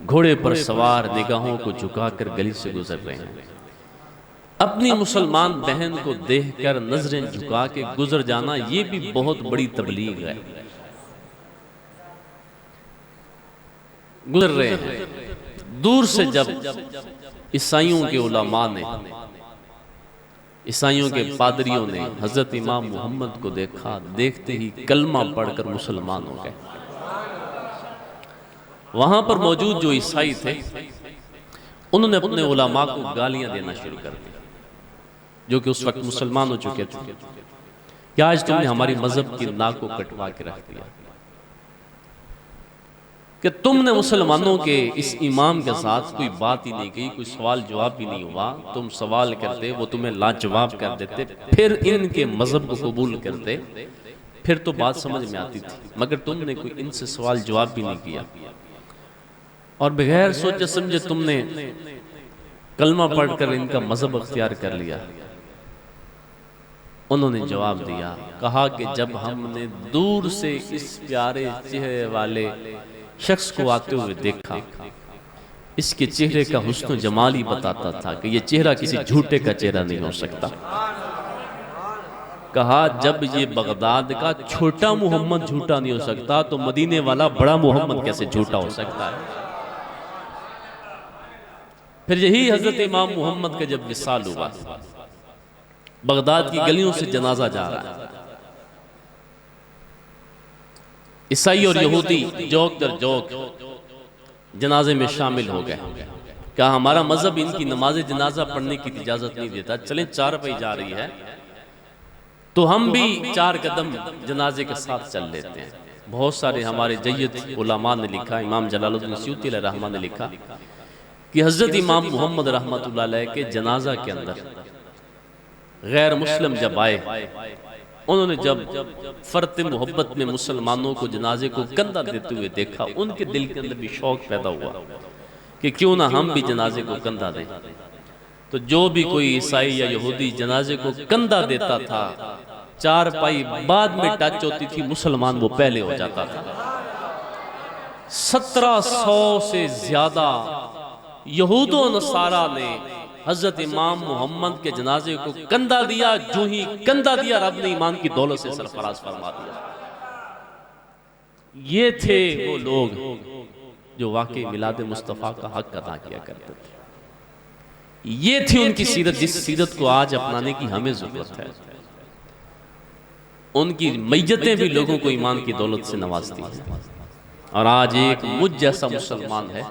घोड़े पर सवार निगाहों को झुकाकर गली से गुजर रहे हैं। अपनी मुसलमान बहन को देखकर नजरें झुका के गुजर जाना ये भी बहुत बड़ी तबलीग है। गुजर रहे हैं दूर से, जब ईसाइयों के उलमा ने, ईसाइयों के पादरियों ने हजरत इमाम मोहम्मद को देखा, देखते ही कलमा पढ़कर मुसलमान हो गए। वहां पर मौजूद जो ईसाई थे उन्होंने अपने उलमा को गालियां देना शुरू कर दी, जो कि उस वक्त मुसलमान हो चुके थे, कि आज तुमने हमारी मजहब की नाक को कटवा के रख दिया, कि तुमने मुसलमानों के इस इमाम के साथ कोई बात ही नहीं की, कोई सवाल जवाब भी नहीं हुआ। तुम सवाल करते, वो तुम्हें लाजवाब कर देते, फिर इनके मजहब को कबूल करते, फिर तो बात समझ में आती थी। मगर तुमने कोई इनसे सवाल जवाब भी नहीं किया और बगैर सोचे समझे तुमने कलमा पढ़कर इनका मजहब अख्तियार कर लिया। उन्होंने जवाब दिया, कहा कि जब हमने दूर से इस प्यारे चेहरे वाले शख्स को आते हुए देखा, इसके चेहरे का हुस्न जमाल ही बताता था कि यह चेहरा किसी झूठे का चेहरा नहीं हो सकता। कहा जब ये बगदाद का छोटा मोहम्मद झूठा नहीं हो सकता, तो मदीने वाला बड़ा मोहम्मद कैसे झूठा हो सकता है। फिर यही हजरत इमाम मोहम्मद का जब विसाल हुआ, बगदाद की गलियों से जनाजा जा रहा है, ईसाई और यहूदी जोक दर जोक जनाजे में शामिल हो गए। क्या हमारा मजहब इनकी नमाज जनाजा पढ़ने की इजाजत नहीं देता, चलें चार पे जा रही है तो हम भी 4 कदम जनाजे के साथ चल लेते हैं। बहुत सारे हमारे जय्यद उलमा ने लिखा, इमाम जलालुद्दीन सयूती रहमान ने लिखा कि हजरत इमाम मोहम्मद रहमतुल्लाह अलैह के जनाजा के अंदर गैर मुस्लिम जब आए, उन्होंने जब फर्त मोहब्बत में मुसलमानों को जनाजे को कंधा देते हुए देखा, उनके दिल के अंदर भी शौक पैदा हुआ कि क्यों ना हम भी जनाजे को कंधा दें। तो जो भी कोई ईसाई या यहूदी जनाजे को कंधा देता था, 4 पाई बाद में टच होती थी, मुसलमान वो पहले हो जाता था। 1700 से ज्यादा यहूद और नसारा ने हजरत इमाम मोहम्मद के जनाजे को कंधा दिया। जो ही कंधा दिया, रब ने ईमान की दौलत से सरफराज फरमा दिया। ये थे वो लोग जो वाकई मिलाद मुस्तफ़ा का हक अदा किया करते थे। ये थी उनकी सीरत, जिस सीरत को आज अपनाने की हमें जरूरत है। उनकी मैयतें भी लोगों को ईमान की दौलत से नवाजती हैं। और आज एक मुझ जैसा मुसलमान है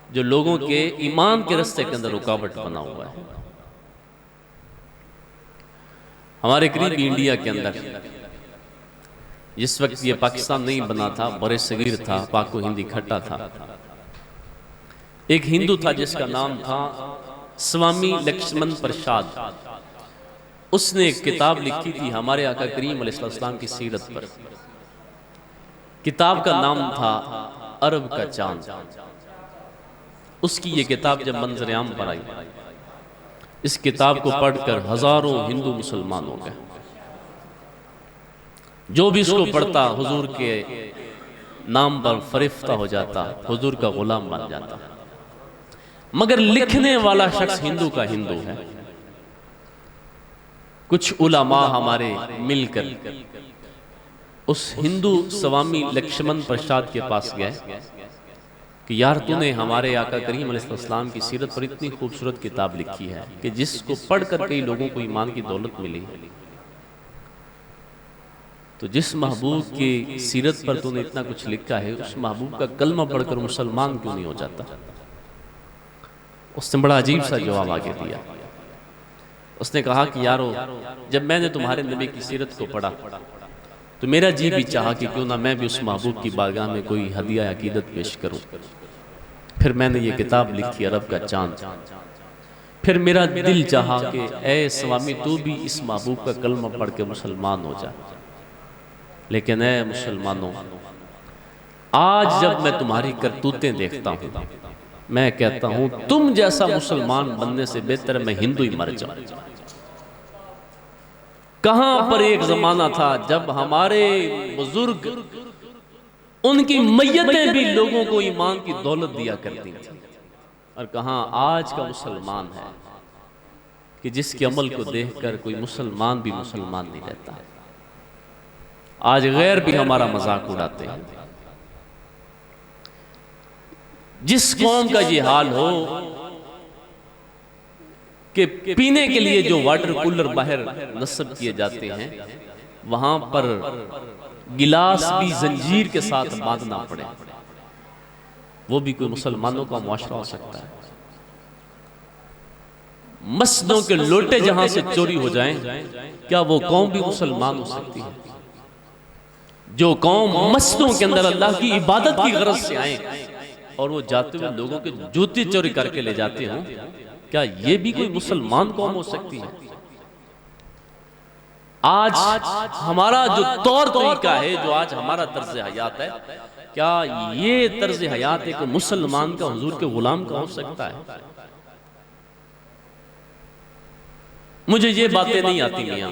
जो लोगों के ईमान के रास्ते के अंदर रुकावट बना हुआ है। हमारे करीब इंडिया के अंदर, जिस वक्त ये पाकिस्तान नहीं बना था, बड़े सगीर था, पाको हिंदी इकट्ठा था, एक हिंदू था जिसका नाम था स्वामी लक्ष्मण प्रसाद। उसने एक किताब लिखी थी हमारे आका करीम अलैहिस्सलाम की सीरत पर। किताब का नाम था अरब का चांद। उसकी ये किताब जब मंजर-ए-आम पर आई, इस किताब को पढ़कर हजारों हिंदू मुसलमान हो गए। जो भी इसको पढ़ता हुजूर के नाम पर फरिफ्ता हो जाता, हुजूर का गुलाम बन जाता। मगर लिखने वाला शख्स हिंदू का हिंदू है। कुछ उलमा हमारे मिलकर उस हिंदू स्वामी लक्ष्मण प्रसाद के पास गए कि यार तूने हमारे आका करीम अलैहिस्सलाम की सीरत पर इतनी खूबसूरत किताब लिखी है कि जिसको पढ़कर कई लोगों को ईमान की दौलत मिली, तो जिस महबूब की सीरत पर तूने इतना कुछ लिखा है, उस महबूब का कलमा पढ़कर मुसलमान क्यों नहीं हो जाता? उसने बड़ा अजीब सा जवाब आगे दिया। उसने कहा कि यारो, जब मैंने तुम्हारे नबी की सीरत को पढ़ा तो मेरा जी भी चाहा कि क्यों ना मैं भी उस महबूब की बारगाह में कोई हदिया अकीदत पेश करूं। फिर मैंने ये किताब लिखी अरब का चांद। फिर मेरा दिल चाहा कि ऐ स्वामी तू भी इस महबूब का कलमा पढ़ के मुसलमान हो जा। लेकिन ऐ मुसलमानों, आज जब मैं तुम्हारी करतूतें देखता हूं, मैं कहता हूं तुम जैसा मुसलमान बनने से बेहतर मैं हिंदू ही मर जाऊं। कहां पर एक जमाना था जब हमारे बुजुर्ग, उनकी मैयतें भी लोगों को ईमान की दौलत दिया करती थी, और कहां आज का मुसलमान है कि जिसके अमल को देखकर कोई मुसलमान भी मुसलमान नहीं रहता। आज गैर भी हमारा मजाक उड़ाते हैं। जिस कौम का ये हाल हो कि पीने के लिए जो वाटर कूलर बाहर नस्ब किए जाते हैं, वहां पर गिलास भी जंजीर के साथ बांधना पड़े, वो भी कोई मुसलमानों का मुआशरा हो सकता है? मस्जिदों के लोटे जहां से चोरी हो जाएं, क्या वो कौम भी मुसलमान हो सकती है? जो कौम मस्जिदों के अंदर अल्लाह की इबादत की गरज से आए और वो जाते हुए लोगों के जूते चोरी करके ले जाते हो, क्या ये भी कोई मुसलमान कौम हो सकती है? आज हमारा जो तौर तरीका है, जो आज हमारा तर्ज हयात है, क्या ये तर्ज हयात एक मुसलमान का हुजूर के गुलाम का हो सकता है? मुझे ये बातें नहीं आती मियां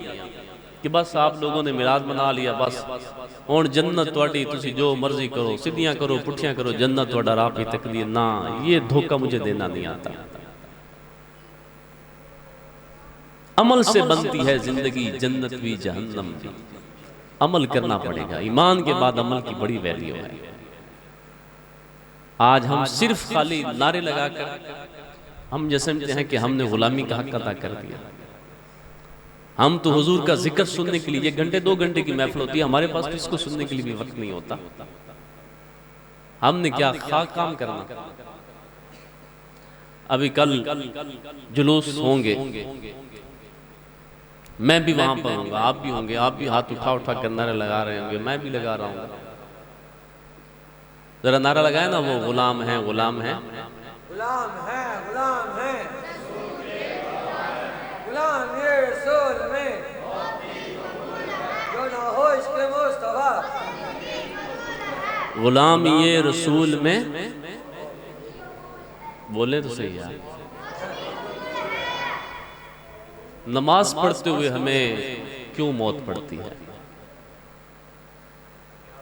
कि बस आप लोगों ने मिलाद मना लिया, बस हुण जन्नत तुहाडी, तुसी जो मर्जी करो, सीधियां करो पुठियां करो, जन्नत तुहाडा राह पे तकदीर। ना, ये धोखा मुझे देना नहीं आता। अमल से बनती है जिंदगी, जन्नत भी जहन्नम भी। अमल करना पड़ेगा। ईमान के बाद अमल की बड़ी वैल्यू है। आज हम सिर्फ खाली नारे लगाकर हम ये समझते हैं कि हमने गुलामी का हक अदा कर दिया। हम तो हुजूर का जिक्र सुनने के लिए 1 घंटे 2 घंटे की महफिल होती है, हमारे पास तो इसको सुनने के लिए भी वक्त नहीं होता। हमने क्या खाक काम करना। अभी कल जुलूस होंगे, मैं भी वहां पर होऊंगा, आप भी होंगे, आप भी हाथ उठा उठा कर नारे लगा रहे होंगे, मैं भी लगा रहा हूँ। जरा नारा लगाए ना, वो गुलाम है, गुलाम है, गुलाम है, गुलाम है, गुलाम ये रसूल में जो ना हो इसके मुस्तफा, गुलाम ये रसूल में। बोले तो सही यार। नमाज पढ़ते हुए हमें क्यों मौत पड़ती है?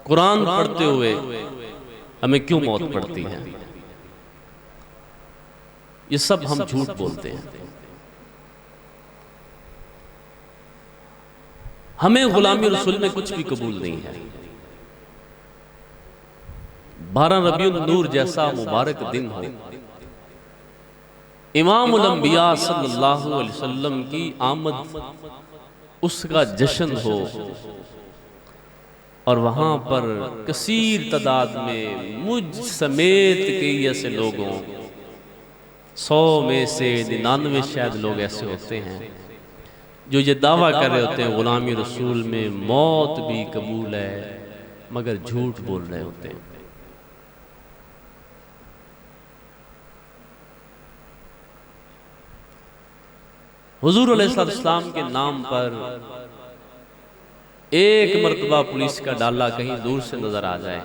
कुरान पढ़ते हुए हमें क्यों मौत पड़ती है? ये सब हम झूठ बोलते हैं। हमें गुलामी रसूल में कुछ भी कबूल नहीं है। 12 रबीउल नूर जैसा मुबारक दिन हो, इमामुल अंबिया सल्लल्लाहु अलैहि वसल्लम की आमद, उसका जश्न हो, और वहां पर कसीर तादाद में मुझ समेत कई ऐसे लोगों, 100 में से 99 शायद लोग ऐसे होते हैं जो ये दावा कर रहे होते हैं गुलामी रसूल में मौत भी कबूल है, मगर झूठ बोल रहे होते हैं। हुजूर अलैहिस्सलाम के नाम पर एक मर्तबा पुलिस का डाला कहीं दूर से नजर आ जाए,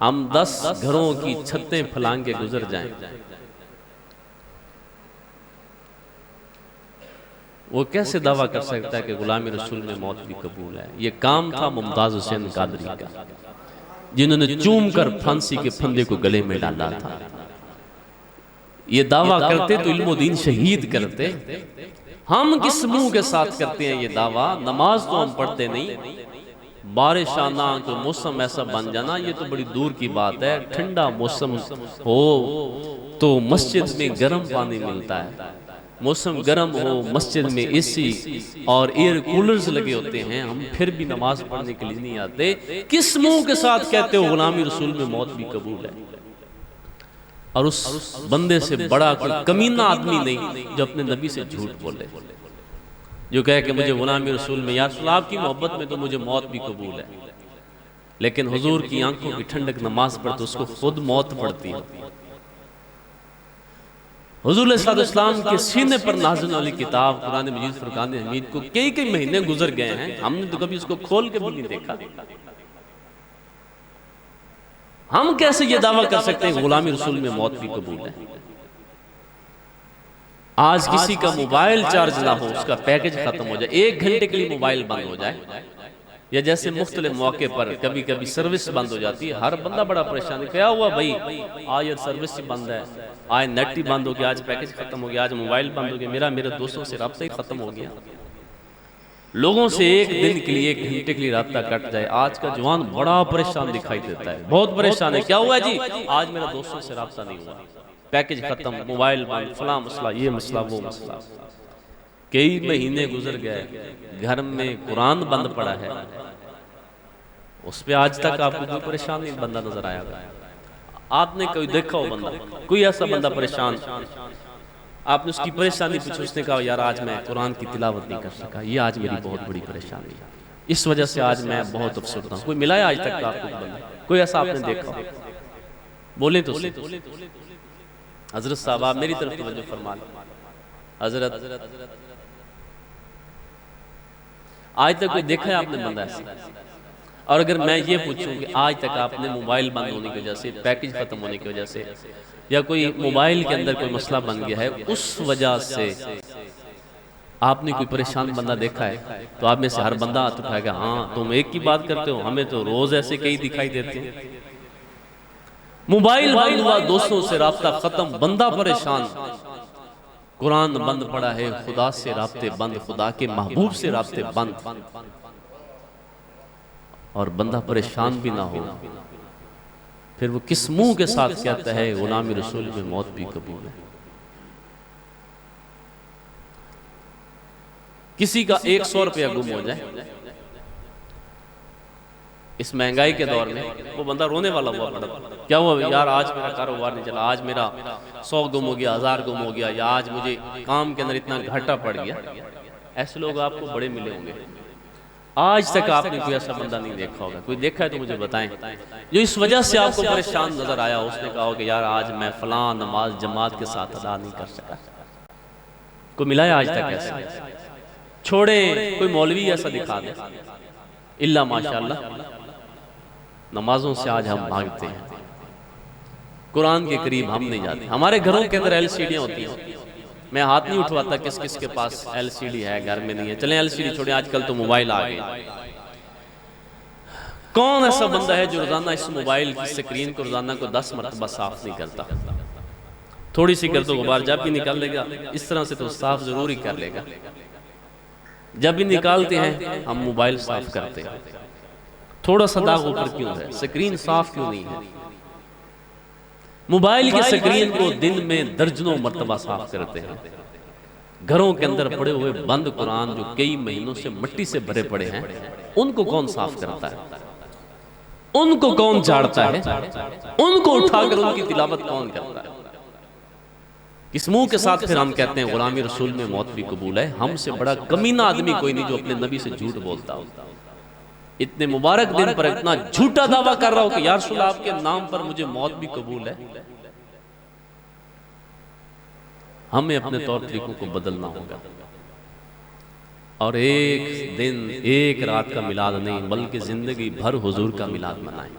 हम 10 घरों की छतें फलांग के गुजर जाएं, वो कैसे दावा कर सकता है कि गुलामी रसूल में मौत भी कबूल है? ये काम था मुमताज हुसैन कादरी का, जिन्होंने चूम कर फांसी के फंदे को गले में डाला था। ये दावा करते तो इल्मो दीन शहीद करते। हम किस मुंह के साथ करते हैं ये दावा? नमाज तो हम पढ़ते नहीं, बारिश आना तो मौसम ऐसा बन जाना ये तो बड़ी दूर की बात है। ठंडा मौसम हो तो मस्जिद में गर्म पानी मिलता है, मौसम गर्म हो मस्जिद में एसी और एयर कूलर्स लगे होते हैं, हम फिर भी नमाज पढ़ने के लिए नहीं आते। किस मुंह के साथ कहते हो गुलामी रसूल में मौत भी कबूल है? और उस बंदे से बड़ा कोई कमीना आदमी नहीं जो अपने नबी से झूठ बोले। जो कहे कि मुझे गुलामी रसूल में, या रसूल आपकी मोहब्बत में तो मुझे मौत भी कबूल है, लेकिन हुजूर की आंखों की ठंडक नमाज पढ़ तो उसको खुद मौत पड़ती है। हुजूर इस्लाम के सीने पर नाज़िल वाली किताब कुरान मजीद फुरकान हमीद को कई कई महीने गुजर गए हैं, हमने तो कभी उसको खोल के भी नहीं देखा। हम कैसे ये दावा कर सकते हैं गुलामी रसूल में मौत भी कबूल है? आज किसी का मोबाइल चार्ज ना हो, उसका पैकेज खत्म हो जाए, 1 घंटे के लिए मोबाइल बंद हो जाए, या जैसे मुख्तलिफ मौके पर कभी कभी सर्विस बंद हो जाती है, हर बंदा बड़ा परेशान है, क्या हुआ भाई, आज सर्विस ही बंद है, आज नेट ही बंद हो गया, आज पैकेज खत्म हो गया, आज मोबाइल बंद हो गया, मेरे दोस्तों से राब्ता ही खत्म हो गया। लोगों से 1 दिन के लिए 1 घंटे के लिए राब्ता कट जाए, आज का जवान बड़ा परेशान दिखाई देता है, बहुत परेशान है, क्या हुआ जी, आज मेरा दोस्तों से राब्ता नहीं हुआ, पैकेज खत्म, मोबाइल बंद, फलां मसला, ये मसला, वो मसला। कई महीने गुजर गए, घर में कुरान बंद पड़ा है, उस पे आज तक आपको कोई परेशान नहीं बंदा नजर आया? आपने कोई देखा हो बंदा, कोई ऐसा बंदा परेशान, आपने उसकी परेशानी पूछी, उसने कहा यार आज मैं कुरान की तिलावत नहीं कर सका, ये आज मेरी बहुत बड़ी परेशानी है, इस वजह से आज मैं बहुत अफसरदा हूं? कोई मिला है आज तक आपको बंदा, कोई ऐसा आपने देखा हो? बोले तो हजरत साहब आप मेरी तरफ तवज्जो फरमा लें। हजरत आज तक कोई देखा है आपने बंदा ऐसा? और अगर मैं ये पूछूं कि आज तक आपने मोबाइल बंद होने की वजह से, पैकेज खत्म होने की वजह से, या कोई मोबाइल के अंदर कोई मसला बन गया है, उस वजह से आपने कोई परेशान बंदा देखा है, तो आप में से हर बंदा हाथ उठाएगा, हाँ तुम एक की बात करते हो, हमें तो रोज ऐसे कई दिखाई देते हैं। मोबाइल बंद हुआ, दोस्तों से राब्ता खत्म, बंदा परेशान, कुरान बंद पड़ा है, खुदा से राब्ते बंद, खुदा के महबूब से राब्ते बंद, और बंदा परेशान भी ना हो, फिर वो किस मुंह के साथ कहता है गुलामी रसूल में मौत भी कबूल है? किसी का 100 रुपया गुम हो जाए इस महंगाई के दौर में, वो बंदा रोने वाला हुआ पड़ा, क्या हुआ यार आज मेरा कारोबार नहीं चला, आज मेरा 100 गुम हो गया, 1000 गुम हो गया, या आज मुझे काम के अंदर इतना घाटा पड़ गया। ऐसे लोग आपको बड़े मिले होंगे, आज तक आपने कोई ऐसा बंदा नहीं देखा होगा, कोई देखा है तो मुझे बताएं, जो इस वजह से आपको परेशान नजर आया, उसने कहा कि यार आज मैं फलां नमाज जमात के साथ अदा नहीं कर सका। कोई मिला है आज तक ऐसा? छोड़े कोई मौलवी ऐसा दिखा दे, इल्ला माशाअल्लाह नमाजों से आज हम भागते हैं, कुरान के करीब हम नहीं जाते। हमारे घरों के अंदर LCD होती हैं, मैं हाथ नहीं उठवाता किस किस के पास LCD है, घर में नहीं है, चलें LCD छोड़े, आजकल तो मोबाइल आ गए। कौन ऐसा बंदा है जो रोजाना इस मोबाइल की स्क्रीन को रोजाना को 10 मरतबा साफ नहीं करता? थोड़ी सी कर दो गुबार जब भी निकाल लेगा, इस तरह से तो साफ जरूर ही कर लेगा। जब भी निकालते हैं हम मोबाइल साफ करते हैं, थोड़ा सा दाग ऊपर क्यों है, स्क्रीन साफ क्यों नहीं है? मोबाइल की स्क्रीन को दिन में दर्जनों मर्तबा साफ करते हैं। घरों के अंदर पड़े हुए बंद कुरान जो कई महीनों से मिट्टी से भरे पड़े हैं, उनको कौन साफ करता है? उनको कौन झाड़ता है? उनको उठाकर उनकी तिलावत कौन करता है? किस मुंह के साथ फिर हम कहते हैं गुलामी रसूल में मौत भी कबूल है? हमसे बड़ा कमीना आदमी कोई नहीं जो अपने नबी से झूठ बोलता हो। इतने मुबारक दिन पर इतना झूठा दावा कर रहा हो कि या रसूल आपके नाम पर मुझे मौत भी कबूल है। हमें अपने तौर तरीकों को बदलना होगा और एक दिन एक रात का मिलाद नहीं बल्कि जिंदगी भर हुजूर का मिलाद मनाएं।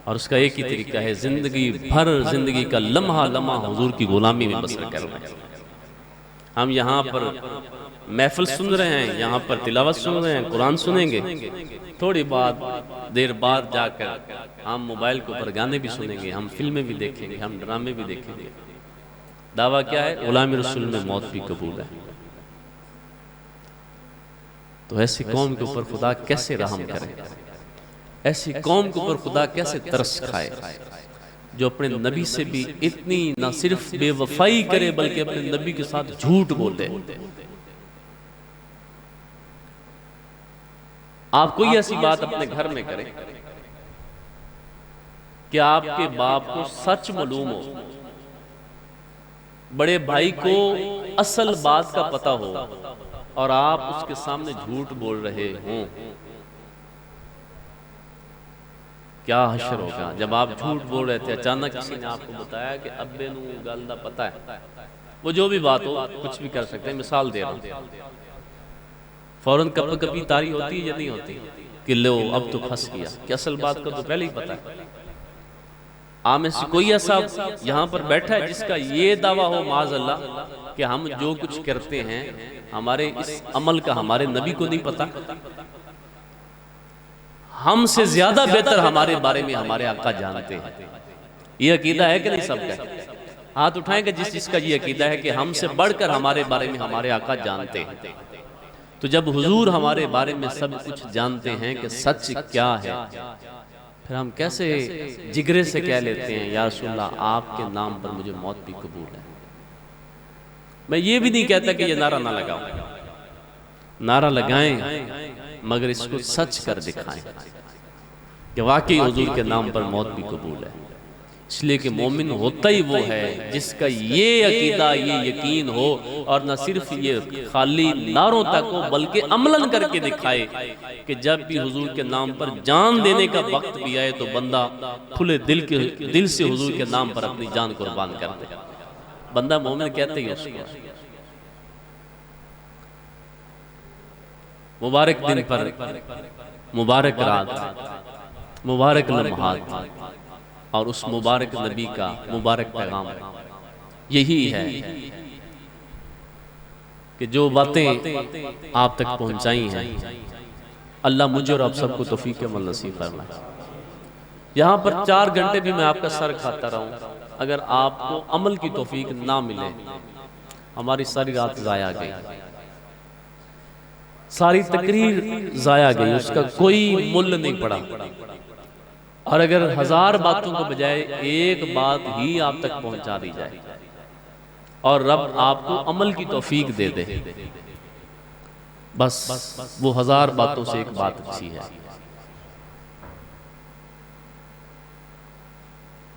और उसका एक ही तरीका है, जिंदगी भर जिंदगी का लम्हा लम्हा हुजूर की गुलामी में बसर कर रहे हैं। हम यहाँ पर महफिल सुन रहे हैं, यहाँ पर तिलावत सुन रहे हैं, कुरान सुनेंगे, थोड़ी देर बाद जाकर हम मोबाइल के ऊपर गाने भी सुनेंगे, हम फिल्में भी देखेंगे, हम ड्रामे भी देखेंगे। दावा क्या है? गुलामी रसूल में मौत भी कबूल है। तो ऐसी कौम के ऊपर खुदा कैसे रहम करे? ऐसी कौम के ऊपर खुदा कैसे तरस खाए जो अपने नबी से भी इतनी ना सिर्फ बेवफाई करे बल्कि अपने नबी के साथ झूठ बोले। आप कोई ऐसी बात अपने घर में करें कि आपके बाप को सच मालूम हो, बड़े भाई को असल बात का पता हो, और आप उसके सामने झूठ बोल रहे हों, क्या हश्र होगा। जब आप झूठ बोल रहे थे, अचानक किसी ने आपको बताया कि अब्बे नू गल दा पता है, वो जो भी बात हो, कुछ भी कर सकते हैं, मिसाल दे रहा हूँ, फौरन कब कभी तारी होती है या नहीं होती कि लो अब तो फंस गया, कि असल बात का तो पहले ही पता है। आप में से कोई ऐसा यहाँ पर बैठा है जिसका ये दावा हो माज़ अल्लाह कि हम जो कुछ करते हैं हमारे इस अमल का हमारे नबी को नहीं पता, हमसे ज्यादा बेहतर हमारे बारे में हमारे आका जानते हैं। ये अकीदा है कि नहीं सबका? हाथ उठाएंगे जिस जिसका ये अकीदा है कि हमसे बढ़कर हमारे बारे में हमारे आका जानते हैं। तो जब हुजूर हमारे बारे में सब कुछ जानते हैं कि सच क्या है, फिर हम कैसे जिगरे से कह लेते हैं या रसूलल्लाह आपके नाम पर मुझे मौत भी कबूल है। मैं ये भी नहीं कहता कि ये नारा ना लगाओ, नारा लगाएं मगर इसको सच कर दिखाएं कि वाकई हुजूर के नाम पर मौत भी कबूल है। इसलिए कि मोमिन होता ही वो है जिसका ये अकीदा ये यकीन हो, और न सिर्फ ये खाली नारों तक हो बल्कि अमलन करके दिखाए कि जब भी हुजूर के नाम पर जान देने का वक्त भी आए तो बंदा खुले दिल से हुजूर के नाम पर अपनी जान कुर्बान कर दे। बंदा मोमिन कहते ही उसको। मुबारक दिन पर, मुबारक रात, मुबारक लम्हात और उस मुबारक नबी का मुबारक पैगाम यही है कि जो बातें आप तक पहुंचाई हैं, अल्लाह मुझे और आप सबको तौफीक अमल नसीब फरमाए। यहाँ पर 4 घंटे भी मैं आपका सर खाता रहूं, अगर आपको अमल की तौफीक ना मिले, हमारी सारी रात जाया गई, सारी तकरीर जाया गई, उसका कोई मूल्य नहीं पड़ा। और अगर 1000 बातों को बजाय एक बात ही आप तक पहुंचा दी जाए और रब आपको अमल की तौफीक दे दे, बस वो 1000 बातों से एक बात अच्छी है।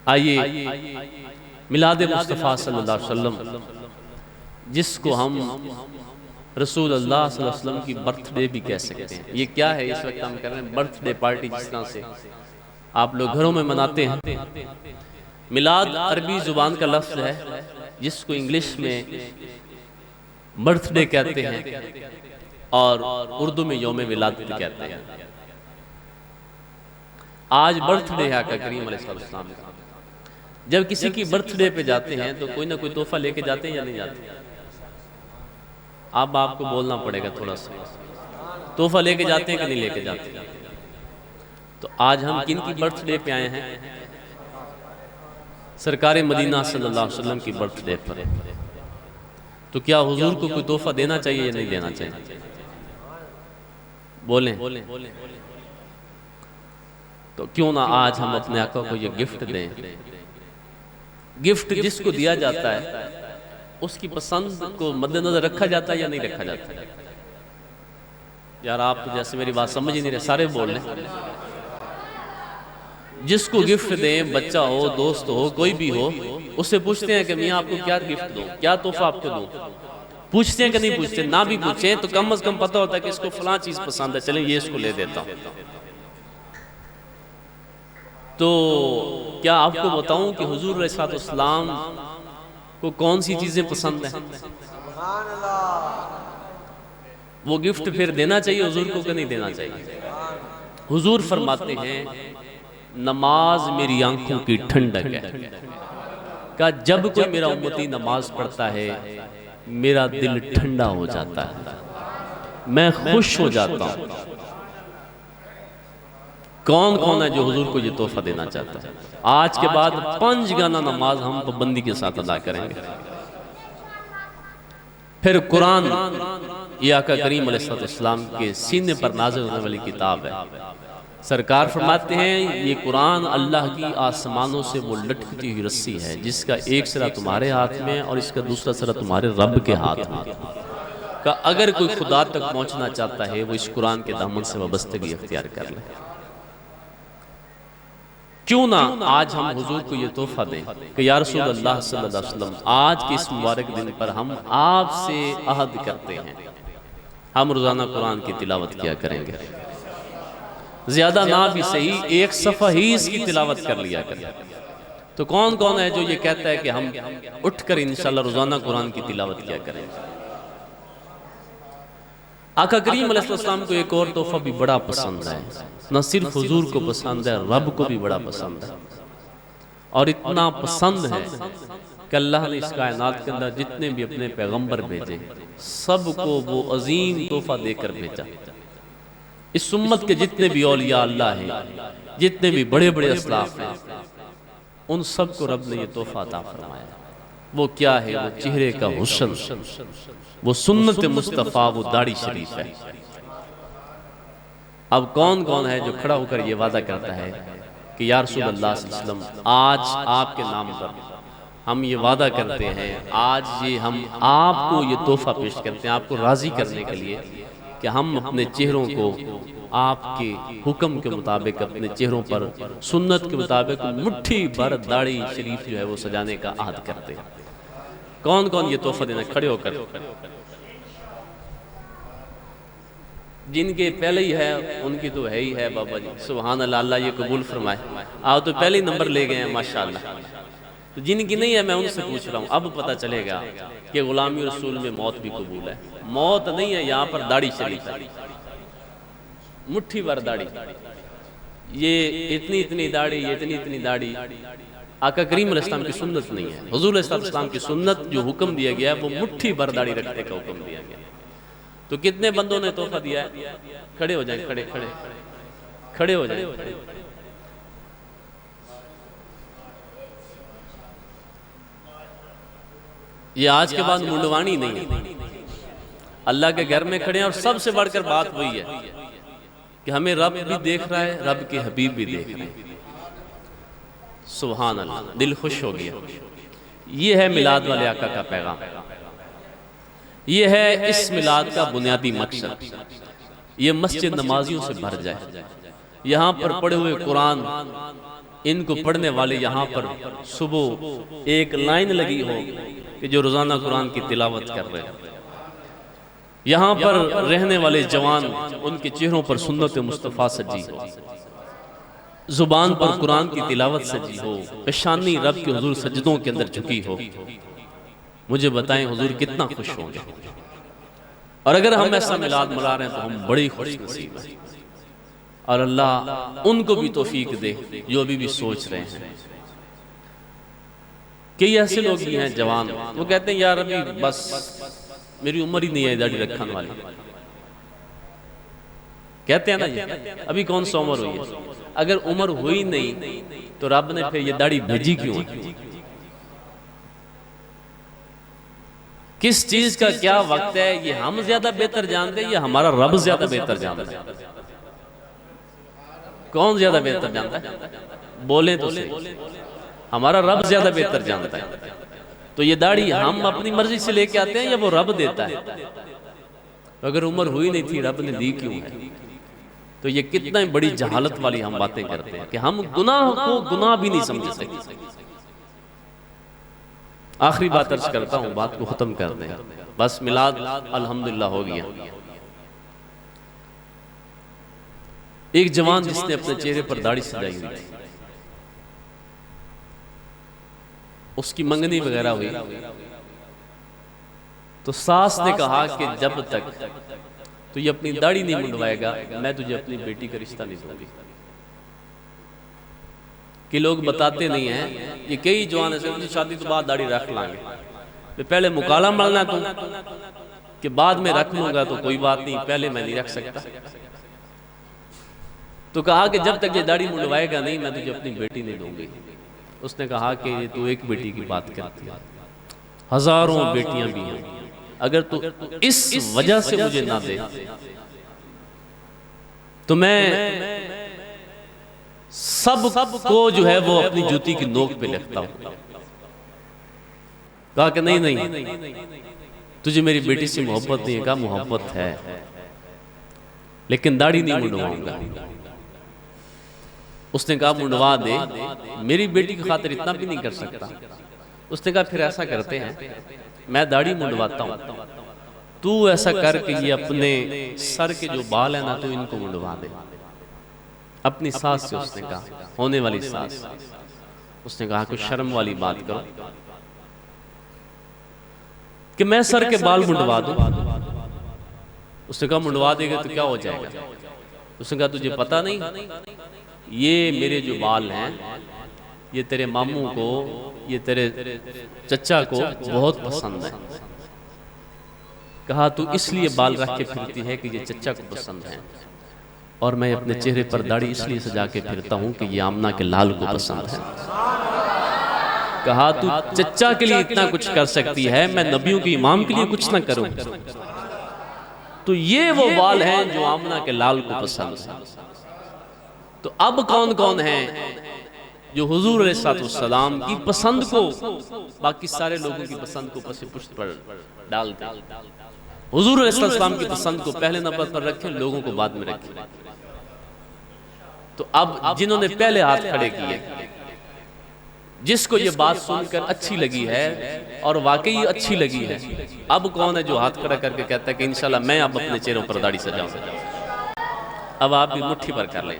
आइए मिलाद मुस्तफ़ा सल्लल्लाहु अलैहि वसल्लम, जिसको हम रसूल अल्लाह सल्लल्लाहु अलैहि वसल्लम की बर्थडे भी कह सकते हैं। ये क्या है इस वक्त हम कर रहे हैं? बर्थडे पार्टी, जिस तरह से आप लोग घरों में मनाते हैं। मिलाद अरबी जुबान का लफ्ज़ है जिसको इंग्लिश में बर्थडे कहते हैं और उर्दू में यौम विलादत कहते हैं। आज बर्थडे है आका करीम अलैहिस्सलाम का। जब किसी की बर्थडे पे जाते हैं तो कोई ना कोई तोहफा लेके जाते हैं या नहीं जाते? अब आपको बोलना पड़ेगा थोड़ा सा, तोहफा लेके जाते हैं कि नहीं लेके जाते? तो आज हम किन की बर्थडे पे आए हैं? सरकार मदीना सल्लल्लाहु अलैहि वसल्लम की बर्थडे पर। तो क्या हुजूर को कोई तोहफा देना चाहिए या नहीं देना चाहिए? बोलें। तो क्यों ना आज हम अपने आका को ये गिफ्ट दें। गिफ्ट जिसको दिया जाता है उसकी पसंद को मद्देनजर रखा जाता है या नहीं रखा जाता? यार आप तो जैसे मेरी बात समझ ही नहीं रहे, सारे बोल रहे। जिसको गिफ्ट दें, बच्चा हो, दोस्त हो, कोई भी हो, उससे पूछते हैं कि मैं आपको क्या गिफ्ट दूं, क्या तोहफा आपको दूं? पूछते हैं कि नहीं पूछते? ना भी पूछे तो कम से कम पता होता है कि इसको फलां चीज पसंद है, चलें ये इसको ले देता हूं। तो क्या आपको बताऊं कि हुजूर अलैहिस्सलाम को कौन सी चीजें पसंद हैं? वो गिफ्ट फिर देना चाहिए हुजूर को कि नहीं देना चाहिए? हुजूर फरमाते हैं नमाज मेरी आंखों की ठंडक है। का जब कोई मेरा उम्मती नमाज पढ़ता है मेरा दिल ठंडा हो जाता है, मैं खुश हो जाता हूं। कौन कौन है जो हुजूर को ये तोहफा देना चाहता है? आज के बाद 5 गाना नमाज हम पाबंदी के साथ अदा करेंगे। फिर कुरान, ये आका करीम अलैहिस्सलाम के सीने पर नाज़िल होने वाली किताब है। सरकार फरमाते हैं ये कुरान अल्लाह की आसमानों से वो लटकती हुई रस्सी है जिसका एक सिरा तुम्हारे हाथ में और इसका दूसरा सिरा तुम्हारे रब के हाथ में। का अगर कोई खुदा तक पहुंचना चाहता है वो इस कुरान के दामन से वाबस्तगी इख्तियार कर ले। क्यों ना आज हम हुजूर को ये तोहफा दें कि या रसूल अल्लाह सल्लल्लाहु अलैहि वसल्लम, आज के इस मुबारक दिन पर हम आपसे अहद करते हैं हम रोज़ाना कुरान की तिलावत किया करेंगे, ज़्यादा ना भी सही, एक सफ़ा ही इसकी तिलावत कर लिया करें। तो कौन कौन है जो ये कहता है कि हम उठकर इंशाअल्लाह रोज़ाना कुरान की तिलावत किया करेंगे? आका करीम अलैहिस्सलाम को एक और तोहफा भी बड़ा पसंद है, न सिर्फ हुजूर को पसंद है, रब को भी बड़ा पसंद है। और इतना पसंद है कि अल्लाह ने इस कायनात के अंदर जितने भी अपने पैगंबर भेजे सबको वो अजीम तोहफा देकर भेजा। इस उम्मत के जितने भी औलिया अल्लाह हैं, जितने भी बड़े बड़े असलाफ हैं, उन सबको रब ने ये तोहफा अता फरमाया। वो क्या है? वो चेहरे का हुस्न, वो सुन्नत मुस्तफ़ा, वो दाढ़ी शरीफ है। अब कौन कौन है जो खड़ा होकर ये वादा करता है कि या रसूलल्लाह सल्लल्लाहु अलैहि वसल्लम, आज आपके नाम पर हम ये वादा करते हैं, आज ये हम आपको ये तोहफा पेश करते हैं आपको राज़ी करने के लिए कि हम अपने चेहरों को आपके हुक्म के मुताबिक, अपने चेहरों पर सुन्नत के मुताबिक मुट्ठी भर दाढ़ी शरीफ जो है वो सजाने का आहद करते हैं। कौन कौन ये तोहफा देना? खड़े होकर। जिनके पहले ही है उनकी तो है ही है बाबा जी, सुभान अल्लाह, अल्लाह ये कबूल फरमाए। आप तो पहले ही नंबर ले गए हैं माशाअल्लाह। तो जिनकी नहीं है मैं उनसे पूछ रहा हूँ, अब पता चलेगा कि गुलामी रसूल में मौत भी कबूल है। मौत नहीं है, यहाँ पर दाढ़ी शरीफ है, मुट्ठी भर दाढ़ी, ये इतनी इतनी दाढ़ी, ये इतनी इतनी दाढ़ी आका करीम अलैहिस्सलाम की सुन्नत नहीं है। हुजूर अलैहिस्सलाम की सुन्नत जो हुक्म दिया गया है वो मुट्ठी भर दाढ़ी रखने का हुक्म दिया गया। तो कितने बंदों ने तोहफा दिया है? खड़े हो जाएं, खड़े खड़े खड़े हो जाएं। ये आज के बाद मुंडवानी नहीं है, अल्लाह के घर में खड़े हैं। और सबसे बढ़कर बात वही है कि हमें रब भी देख रहा है, रब के हबीब भी देख रहे हैं। सुभान अल्लाह, दिल खुश हो गया। ये है मिलाद वाले आका का पैगाम, ये है इस मिलाद का बुनियादी मकसद। ये मस्जिद नमाजियों से भर जाए, यहाँ पर पढ़े हुए कुरान, इनको पढ़ने वाले यहाँ पर सुबह एक लाइन लगी हो कि जो रोज़ाना कुरान की तिलावत कर रहे हैं। यहाँ पर रहने वाले जवान, उनके चेहरों पर सुन्नत मुस्तफ़ा सजी हो, जुबान पर कुरान की तिलावत सजी हो, पेशानी रब के हुजूर सजदों के अंदर झुकी हो। मुझे बताएं हुजूर कितना खुश होंगे। और अगर हम ऐसा मिलाद मना रहे हैं तो हम बड़ी खुश नसीब हैं। और अल्लाह उनको भी तौफीक दे जो अभी भी सोच रहे हैं। कई ऐसे लोग भी हैं जवान, वो कहते हैं यार अभी बस मेरी उम्र ही नहीं है दाढ़ी रखने वाली। कहते हैं ना ये, अभी कौन सा उम्र हुई है? अगर उम्र हुई नहीं तो रब ने फिर ये दाढ़ी भेजी क्यों है? किस चीज का क्या वक्त है, ये हम ज्यादा बेहतर जानते हैं या हमारा रब ज्यादा बेहतर जानता है? कौन ज्यादा बेहतर जानता है? बोले तो सही, हमारा रब ज्यादा बेहतर जानता है। तो ये दाढ़ी हम अपनी मर्जी से लेके आते हैं या वो रब देता है? अगर उम्र हुई नहीं थी रब ने दी क्यों है? तो ये कितना बड़ी जहालत वाली हम बातें करते हैं कि हम गुनाह को गुनाह भी नहीं समझते। आखिरी बात अर्ज करता हूं, बात को खत्म कर दें। बस मिलाद अल्हम्दुलिल्लाह हो गया। एक जवान जिसने अपने चेहरे पर दाढ़ी सजाई हुई थी, उसकी मंगनी वगैरह हुई तो सास ने कहा कि जब तक तो ये अपनी दाढ़ी नहीं मुंडवाएगा मैं तुझे अपनी बेटी का रिश्ता नहीं दूंगी। कि लोग बताते नहीं हैं, ये कई जवान ऐसे शादी तो बाद दाढ़ी रख लांगे, तो पहले मुकाला मलना तुम कि बाद में रख लूंगा तो कोई बात नहीं, पहले मैं नहीं रख सकता। तो कहा कि जब तक ये दाढ़ी मुंडवाएगा नहीं मैं तुझे अपनी बेटी नहीं दूंगी। उसने कहा कि तू एक बेटी की बात करती है, हजारों बेटियां भी हैं, अगर तू इस वजह से मुझे ना दे तो मैं सब को जो है वो अपनी जूती की नोक पे लिखता हूं। कहा कि नहीं नहीं तुझे मेरी बेटी से मोहब्बत नहीं है। कहा मोहब्बत है लेकिन दाढ़ी नहीं मुंडवाऊंगा। उसने कहा मुंडवा दे, मेरी बेटी की खातिर इतना भी नहीं कर सकता। उसने कहा फिर ऐसा करते हैं मैं दाढ़ी मुंडवाता हूं तू ऐसा कर कि ये अपने सर के जो बाल है ना तो इनको मुंडवा दे। अपनी सास से उसने कहा, होने वाली सास। उसने कहा कि शर्म वाली बात करो कि मैं सर के बाल मुंडवा दूं। उसने कहा मुंडवा देगा तो क्या हो जाएगा? उसने कहा तुझे पता नहीं, ये मेरे जो बाल हैं ये तेरे मामू को, ये तेरे चचा को बहुत पसंद है। कहा तू इसलिए बाल रख के फिरती है कि ये चचा को पसंद है, और मैं अपने चेहरे पर दाढ़ी इसलिए सजा के फिरता हूं कि ये आमना के लाल को पसंद है। कहा तू चचा के लिए इतना कुछ कर सकती है, मैं नबियों के इमाम के लिए कुछ ना करूं? तो ये वो बाल हैं जो आमना के लाल को पसंद है। तो अब कौन कौन हैं जो हुजूर अलैहिस्सलाम की पसंद को, बाकी सारे लोगों की पसंद को पसे पुष्ट पर डालते हैं। हुजूर अलैहिस्सलाम की पसंद को पहले नंबर पर रखें, लोगों को बाद में रखें। तो अब जिन्होंने पहले हाथ खड़े किए, जिसको ये बात सुनकर अच्छी लगी है और वाकई अच्छी लगी है, अब कौन है जो हाथ खड़ा करके कहता है कि इंशाल्लाह मैं अब अपने चेहरों पर दाढ़ी सजाऊंगा? अब आप भी मुट्ठी भर कर लें।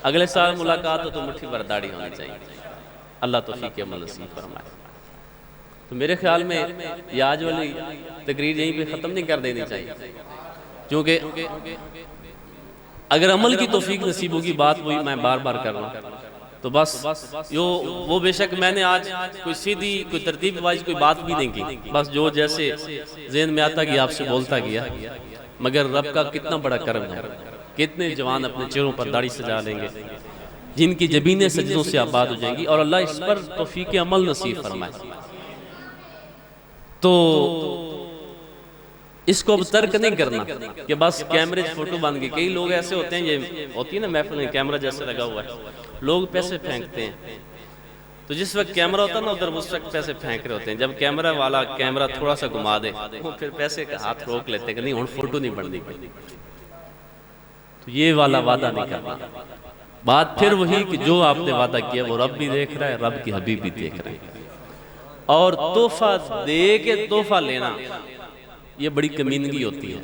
अगले साल मुलाकात हो तो मुट्ठी भर दाढ़ी होनी चाहिए। अल्लाह तौफीक अमल नसीब फरमाए। तो मेरे ख्याल में ये आज वाली तकरीर यहीं पे ख़त्म नहीं कर देनी चाहिए, क्योंकि अगर अमल की तौफीक नसीब होगी, बात वही मैं बार बार कर रहा हूँ, तो बस यो वो बेशक मैंने आज कोई सीधी कोई तरतीब वाइज कोई बात भी नहीं की, बस जो जैसे ज़हन में आता गया आपसे बोलता गया। मगर रब का कितना बड़ा करम है, कितने जवान अपने चेहरों पर दाढ़ी सजा लेंगे, जिनकी जबीनें सजदों से आबाद हो जाएंगी, और अल्लाह इस पर तौफीक अमल नसीब फरमाए। तो इसको अब तर्क नहीं करना कि बस कैमरे से फोटो बन गई। कई लोग ऐसे होते हैं, ये होती है ना महफिल में कैमरा जैसे लगा हुआ है, लोग पैसे फेंकते हैं। तो जिस वक्त कैमरा होता है ना उधर उस वक्त पैसे फेंक रहे होते हैं। जब कैमरा वाला कैमरा थोड़ा सा घुमा दे वो फिर पैसे का हाथ रोक लेते हैं कि नहीं हुण फोटो नहीं बननी। तो ये वाला वादा नहीं करना। बात फिर वही कि जो आपने वादा किया वो रब भी देख रहा है, रब की हबीब भी देख रहे हैं। और तोहफा दे के तोहफा लेना ये बड़ी कमीनगी होती है।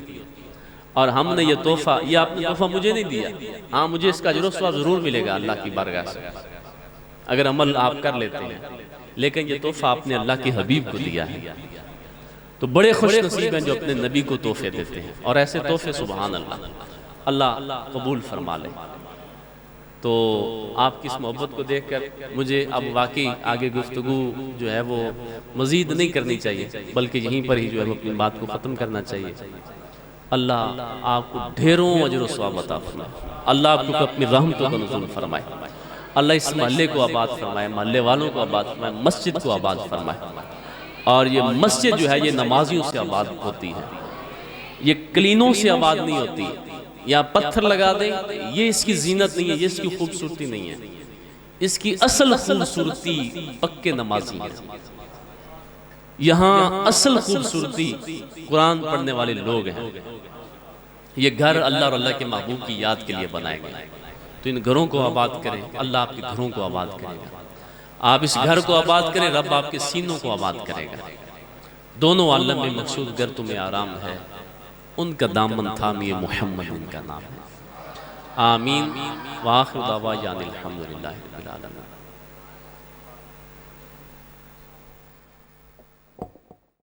और हमने ये तोहफा, ये आपने तोहफा मुझे नहीं दिया, हाँ मुझे इसका अजर व सवाब जरूर मिलेगा अल्लाह की बारगाह से अगर अमल आप कर लेते हैं, लेकिन ये तोहफा आपने अल्लाह के हबीब को दिया है। तो बड़े खुश नसीब हैं जो अपने नबी को तोहफे देते हैं, और ऐसे तोहफे सुभान अल्लाह अल्लाह कबूल फरमा ले। तो आपकी इस मोहब्बत को देखकर मुझे अब वाकई आगे गुफ्तगू जो है वो मज़ीद नहीं करनी चाहिए, बल्कि यहीं पर ही जो है अपनी बात को ख़त्म करना चाहिए। अल्लाह आपको ढेरों अजर व सवाब अता फरमाए, अल्लाह आपको अपनी रहमतों का नुज़ूल फरमाए, अल्लाह इस महल्ले को आबाद फरमाए, महल्ले वालों को आबाद फरमाए, मस्जिद को आबाद फरमाए। और ये मस्जिद जो है ये नमाजियों से आबाद होती है, ये क्लीनों से आबाद नहीं होती। या पत्थर लगा दे ये इसकी जीनत नहीं है, ये इसकी खूबसूरती नहीं है। इसकी असल खूबसूरती पक्के नमाजी है। यहाँ असल खूबसूरती कुरान पढ़ने वाले लोग हैं। ये घर अल्लाह और अल्लाह के महबूब की याद के लिए बनाए गए। तो इन घरों को आबाद करें, अल्लाह आपके घरों को आबाद करेगा। आप इस घर को आबाद करें, रब आपके सीनों को आबाद करेगा। दोनों आलम में मकसूद घर तुम्हें आराम है, उनका दामन थाम ये मोहम्मद उनका नाम है। आमीन। वाखिर दावा यानिल हम्दुलिल्लाहि रब्बिल आलमीन।